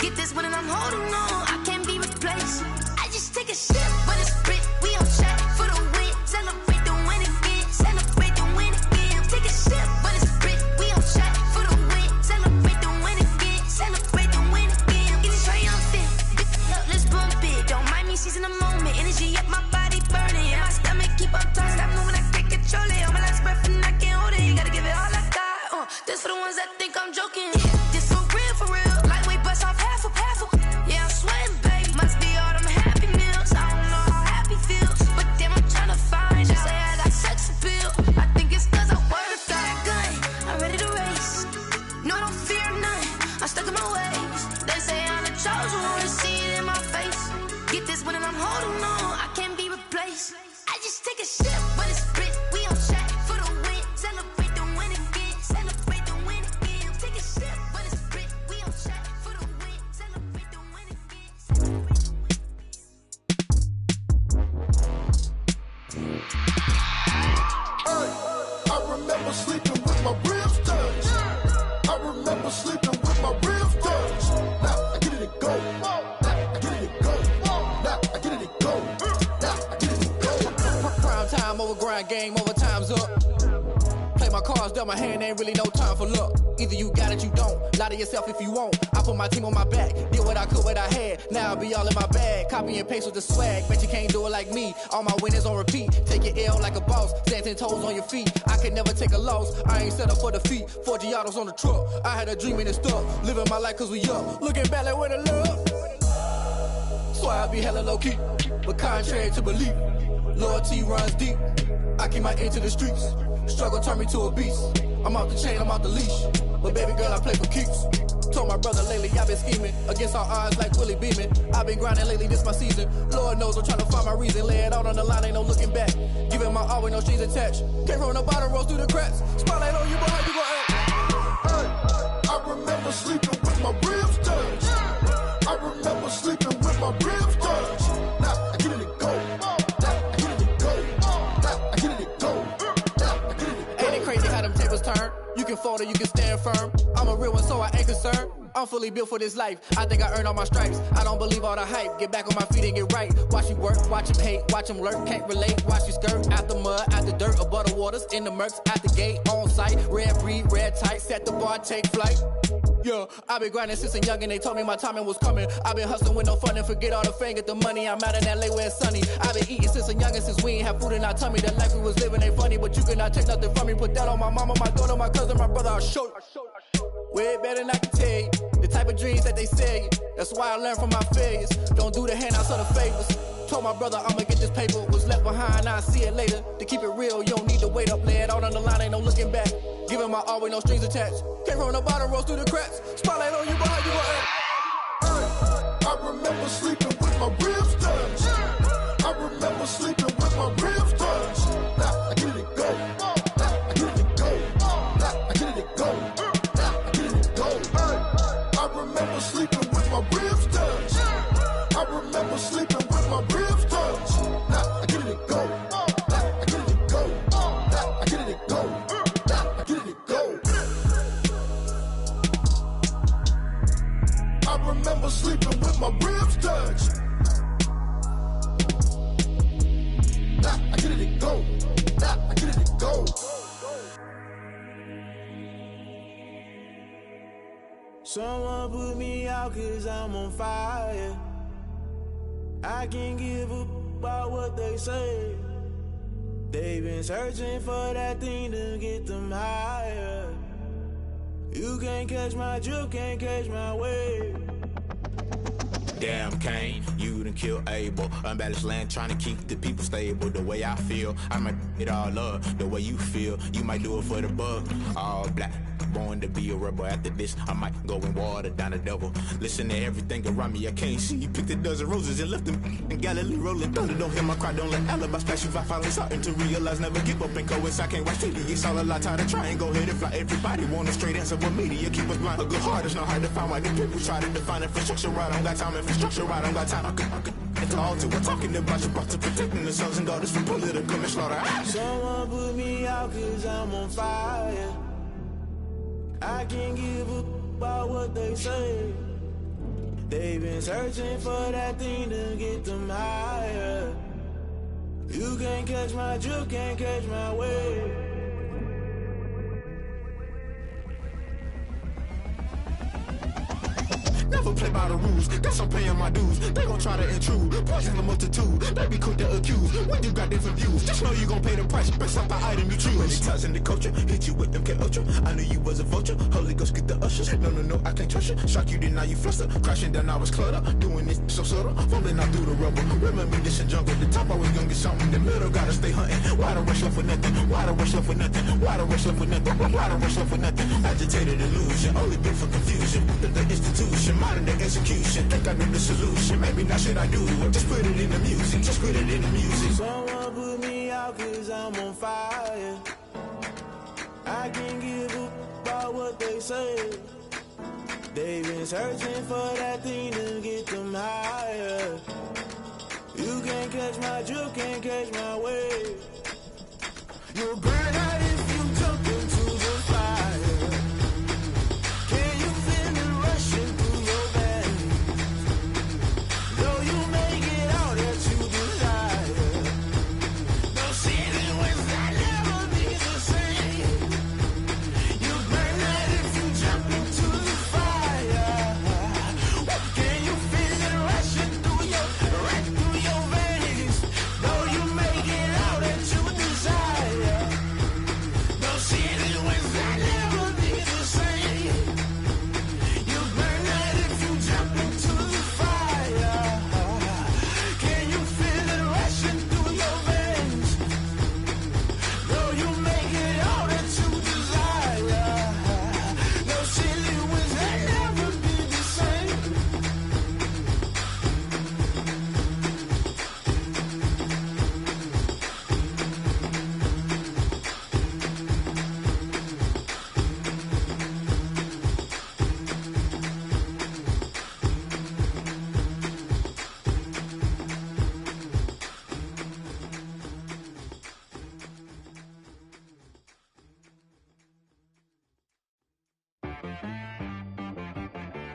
[SPEAKER 8] Get this one and I'm holding on, I can't be replaced. I just take a sip, but it's spit, we on track for the win. Celebrate the win again, celebrate the win again. Take a sip, but it's spit, we on track for the win. Celebrate the win again, celebrate the win again. Get it triumphant, let's bump it. Don't mind me seizing the moment, energy up my body burning. And my stomach keep up tight, stop moving, I can't control it. On my last breath and I can't hold it, you gotta give it all I got. This for the ones that think I'm joking. This for real, lightweight bust off half a. Yeah, I'm sweating, babe, must be all them happy meals. I don't know how happy feels, but damn, I'm tryna find you. Say I got sex appeal, I think it's cause I work a fire gun, I'm ready to race. No, I don't fear none, I'm stuck in my ways. They say I'm the chosen one, see it in my face. Get this one and I'm holding on, I can't be replaced. I just take a sip, but it's spit, we on track for the win. Celebrate the win again, celebrate the win again. Take a sip, but it's spit, we on track for the win. Celebrate the win again.
[SPEAKER 17] I remember sleeping with my ribs touched. I remember sleeping with my ribs touched. Now I get it and go. Now I get it and go. Now I get it and go. Now I get it and go.
[SPEAKER 18] Prime time over grind game, over time's up. Play my cards, dealt my hand, ain't really no time for luck. Either you got it, you don't. Lie to yourself if you won't. I put my team on my back, did what I could, what I had. Now I be all in my bag, copy and paste with the swag. Bet you can't do it like me. All my winners on repeat. Take your L like a boss, stand 10 toes on your feet. I could never take a loss. I ain't set up for defeat. 4 Giottos on the truck. I had a dream and it stuck. Living my life cause we up. Looking back like where the love. So I be hella low key, but contrary to belief, loyalty runs deep. I keep my ear to the streets. Struggle turned me to a beast. I'm out the chain, I'm out the leash. But baby girl, I play for keeps. Told my brother lately, I've been scheming against all odds like Willie Beeman. I've been grinding lately, this my season. Lord knows I'm trying to find my reason. Lay it out on the line, ain't no looking back. Giving my all with no strings attached. Came from the bottom, rose through the cracks. Spotlight on you, boy, how you gon' act?
[SPEAKER 17] I remember sleeping with my ribs touched. I remember sleeping with my ribs touched. Now I get it and go. Now I get it and go. Now I get it and go. Now I get it and go.
[SPEAKER 18] Ain't it crazy how them tables turn? You can fold or you can stand firm. I'm a real one, so I ain't concerned. I'm fully built for this life. I think I earned all my stripes. I don't believe all the hype. Get back on my feet and get right. Watch you work, watch him hate, watch him lurk. Can't relate, watch you skirt. Out the mud, out the dirt, above the waters, in the murks, out the gate, on site. Red breed, red tight, set the bar, take flight. Yeah, I been grinding since a young and they told me my timing was coming. I been hustling with no fun and forget all the fame, get the money. I'm out in LA where it's sunny. I been eating since a young and since we ain't have food in our tummy. The life we was living ain't funny, but you cannot take nothing from me. Put that on my mama, my daughter, my cousin, my brother, I'll show you. Way better than I can tell you. The type of dreams that they sell you. That's why I learned from my failures. Don't do the handouts or the favors. Told my brother I'ma get this paper. Was left behind, I'll see it later. To keep it real, you don't need to wait up. Lay it out on the line, ain't no looking back. Giving my all with no strings attached. Came from the bottom, rose through the cracks. Spotlight on you, boy, you gon' act.
[SPEAKER 17] I remember sleeping with my ribs touched. I remember sleeping with my ribs touched. Now I get it go. Now I get it go. Now I get it go. Now I get it go. I remember sleeping with my ribs touched. I remember sleeping with my ribs touched. Now I get it go. Now I get it go. Now I get it go. Now I get it go. I remember sleeping with my ribs touched. Now I get it go. Now I get it go.
[SPEAKER 19] Someone put me out 'cause I'm on fire. I can't give a about what they say. They've been searching for that thing to get them higher. You can't catch my drift, can't catch my wave.
[SPEAKER 20] Damn, Kane, you done killed Abel. Unbalanced land, trying to keep the people stable. The way I feel, I might it all up. The way you feel, you might do it for the bug. All black, born to be a rebel. After this, I might go and water down the devil. Listen to everything around me, I can't see. Picked a dozen roses and left them in Galilee rolling thunder. Don't hear my cry, don't let alibis flash. If I finally starting to realize, never give up and coincide. I can't watch TV, it's all a lot. Time to try and go ahead and fly. Everybody want a straight answer, but media keep us blind. A good heart is not hard to find. Why the people try to define infrastructure right? I don't got time. Infrastructure right, I don't got time. I could it's all to we're talking about you, about to protecting the sons and daughters from political and slaughter.
[SPEAKER 19] Someone put me out 'cause I'm on fire. I can't give a about what they say. They've been searching for that thing to get them higher. You can't catch my drift, can't catch my wave.
[SPEAKER 20] Never play by the rules, guess I'm paying my dues. They gon' try to intrude, poison the multitude. They be quick to accuse, when you got different views. Just know you gon' pay the price, based off the item you choose. When it ties in the culture, hit you with MK Ultra. I knew you was a vulture, Holy Ghost get the ushers. No, I can't trust you. Shock you, then now you fluster. Crashing down, I was clutter. Doing this so subtle, falling out through the rubble. Remember this in jungle, the top I was gonna get something. In the middle, gotta stay hunting. Why the rush left with nothing? Why the rush left with nothing? Why the rush left with nothing? Why the rush left with nothing? Agitated illusion, only been for confusion. The institution, modern day execution. Think I know the solution. Maybe not should I do it? Just put it in the music. Just put it in the music.
[SPEAKER 19] Someone put me out 'cause I'm on fire. I can't give a about what they say. They've been searching for that thing to get them higher. You can't catch my drift, can't catch my wave. You'll burn out if you jump into the fire. Can you feel it rushing through your veins? Though you may get out that you desire. No ceiling will never be the same. You burn out if you jump into the fire. Can you feel it rushing through your veins? Though you may get out that you desire.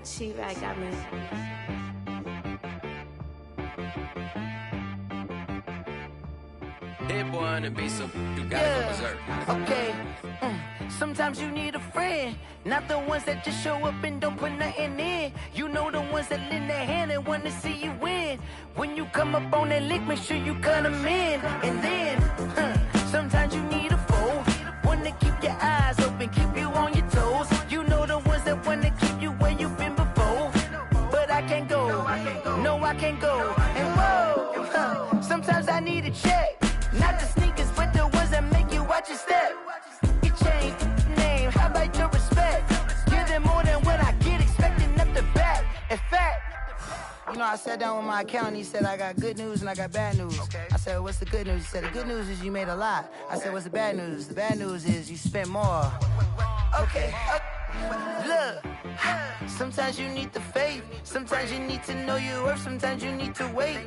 [SPEAKER 16] She-Rag got me.
[SPEAKER 21] Hit one and be so you gotta go berserk.
[SPEAKER 15] Okay. Sometimes you need a friend, not the ones that just show up and don't put nothing in. You know the ones that lend their hand and want to see you win. When you come up on that lick, make sure you cut them in. And then, sometimes you need a foe, one to keep your eyes open, keep you on your toes. You know the ones that want to keep you where you've been before. But I can't go, no I can't go. And whoa, sometimes I need a check. Not the sneakers, but the ones that make you watch your step. You change name, how about your respect? Give them more than what I get, expecting up the back. In fact, you know, I sat down with my accountant, he said, I got good news and I got bad news. I said, what's the good news? He said, the good news is you made a lot. I said, what's the bad news? The bad news is you spent more. Okay. Look, sometimes you need the faith, sometimes you need to know your worth, sometimes you need to wait.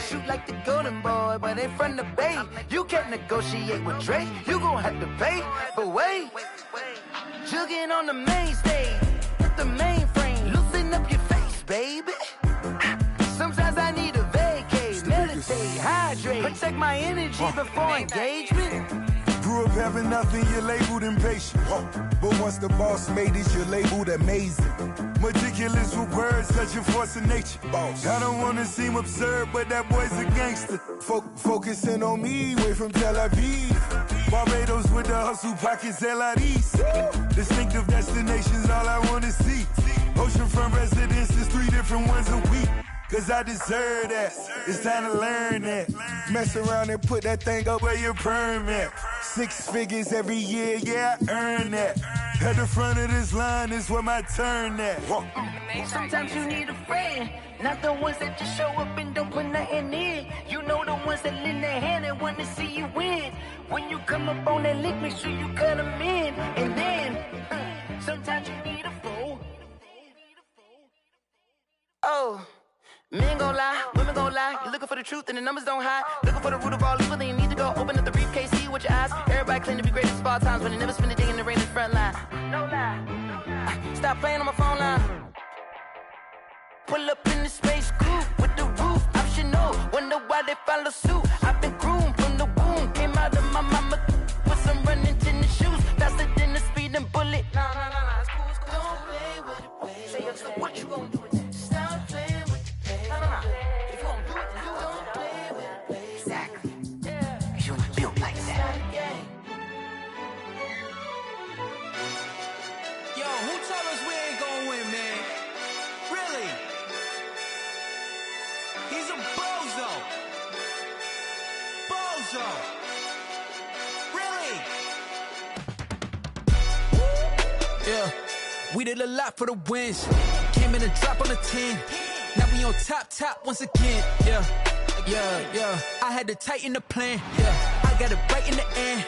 [SPEAKER 15] Shoot like the golden boy, but in front of the bay. You can't negotiate with Drake, you gon' have to pay. But wait, jugging on the main stage, with the mainframe, loosen up your face, baby. Sometimes I need a vacate, meditate, hydrate, protect my energy before engagement.
[SPEAKER 22] Grew up having nothing, you're labeled impatient. But once the boss made it, you're labeled amazing. Meticulous with words, such a force of nature. I don't wanna seem absurd, but that boy's a gangster. Focusing on me, way from Tel Aviv. Barbados with the hustle pockets, LIDs. Distinctive destinations, all I wanna see. Oceanfront residences, 3 different ones a week. Cause I deserve that, it's time to learn that. Mess around and put that thing up where your perm at. 6 figures every year, yeah, I earn that. At the front of this line is where my turn at.
[SPEAKER 15] Sometimes you need a friend, not the ones that just show up and don't put nothing in. You know the ones that lend their hand and want to see you win. When you come up on that lick, make sure you cut them in. And then, sometimes you need a foe. Oh. Men gon' lie, women gon' lie. You're looking for the truth and the numbers don't hide. Looking for the root of all evil, then you need to go open up the briefcase, see with your eyes. Everybody claim to be greatest of all times, but they never spend a day in the rain in the front line. No lie. Stop playing on my phone line. Pull up in the space coupe with the roof optional. Wonder why they follow suit. I've been groomed from the womb. Came out of my mama with some running tennis shoes. Faster than the speeding bullet. No, it's cool, it's cool. Don't play with it, baby. Say so what you gon' do with it? Stop playing with it. If you gon' do it, then don't play with it, baby. Exactly. Cause you ain't built like that.
[SPEAKER 9] Yo, who told us we ain't gonna win, man? Really? He's a bozo. Bozo. Really? Yeah, we did a lot for the wins. Came in and drop on the 10. Now we on top once again, yeah. I had to tighten the plan, yeah. I got it right in the end,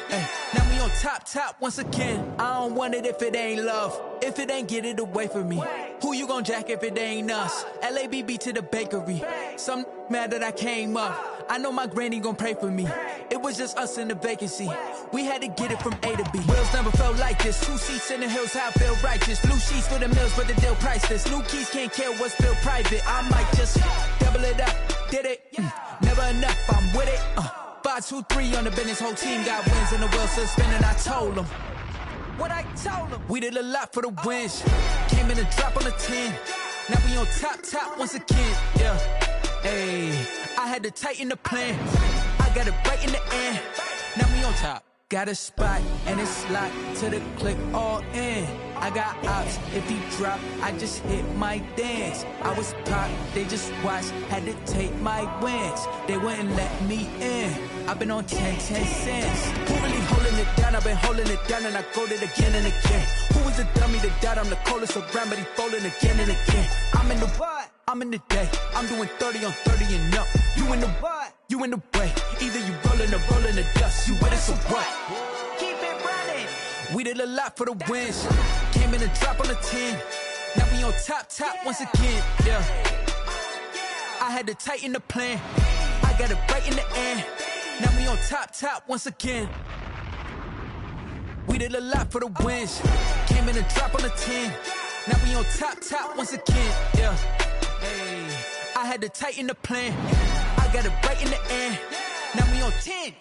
[SPEAKER 9] now we on top once again. I don't want it if it ain't love, if it ain't get it away from me. Who you gon' jack if it ain't us? LABB to the bakery. Some mad that I came up. I know my granny gon' pray for me. It was just us in the vacancy. We had to get it from A to B. Wheels never felt like this. 2 seats in the hills, how I feel righteous. Blue sheets for the mills, but the deal priceless. New keys can't care what's still private. I might just double it up. Did it? Never enough, I'm with it. 5, 2, 3 on the business. Whole team got wins and the wheels still spinning. I told them what I told them. We did a lot for the wins. Came in and drop on the 10. Now we on top once again, yeah. Hey, I had to tighten the plan. I got it right in the end. Now we on top. Got a spot and it's locked to the click all in. I got ops, if he drop, I just hit my dance. I was pop, they just watched, had to take my wins. They wouldn't let me in. I've been on 10 cents. Who really holding it down? I've been holding it down and I go it again and again. Who was the dummy that died? I'm the coldest around, but he folding again and again. I'm in the what? I'm in the day. I'm doing 30 on 30 and up. You in the what? You in the way. Either you rolling or rolling the dust. You with us or what? Keep it running. We did a lot for the wins. Came in and drop on the 10. Now we on top once again, yeah. I had to tighten the plan. I got it right in the end. Now we on top once again. We did a lot for the wins. Came in and drop on the 10. Now we on top once again, yeah. Hey, I had to tighten the plan. I got it right in the end. Now we on 10.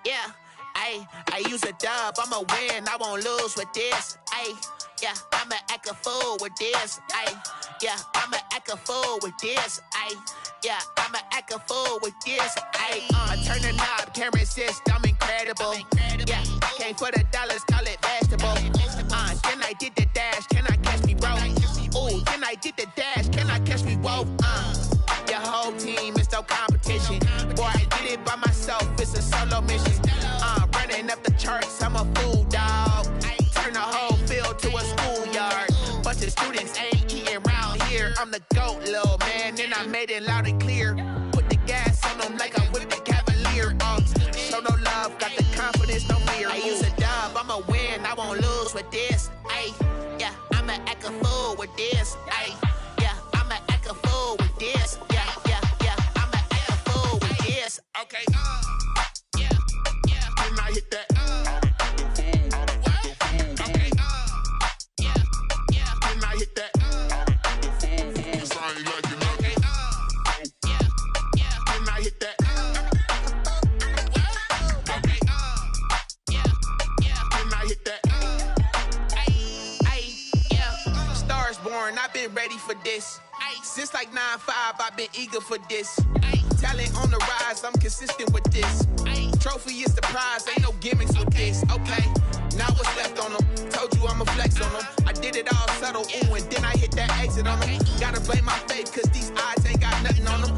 [SPEAKER 7] Yeah, I use a dub, I'ma win, I won't lose with this. Yeah, I'ma act a fool with this. Yeah, I'ma act a fool with this. Yeah, I'ma act a fool with this. I turn the knob, camera assist, I'm incredible. Yeah, came for the dollars, call it vegetable. Then I did the dash, can I catch me, bro? Ooh, then I did the dash, can I catch me, whoa? Your whole team is no competition. Boy, I did it by myself, it's a solo mission. Running up the charts, I'm a fool, dog. Turn the whole field to a schoolyard. Bunch of students ain't eating round here. I'm the GOAT, little man, and I made it loud and clear. Put the gas on them like I'm with the Cavalier. Show no love, got the confidence, no fear. I use a dub, I'ma win, I won't lose with this. Yeah, I'ma act a fool with this. Yeah, I'ma act a fool with this. Yeah, I'ma act a fool with this. Okay, yeah, can I hit that? Okay, yeah, can I hit that? Okay, yeah, can I hit that? Okay, yeah, can I hit that? Yeah, stars born, I've been ready for this. Since like 9-5, I've been eager for this. Talent on the rise, I'm consistent with this. Trophy is the prize, ain't no gimmicks with this. Okay, now what's left on them? Told you I'ma flex on them. I did it all subtle, ooh, and then I hit that exit on them. Gotta blame my faith, cause these odds ain't got nothing on them.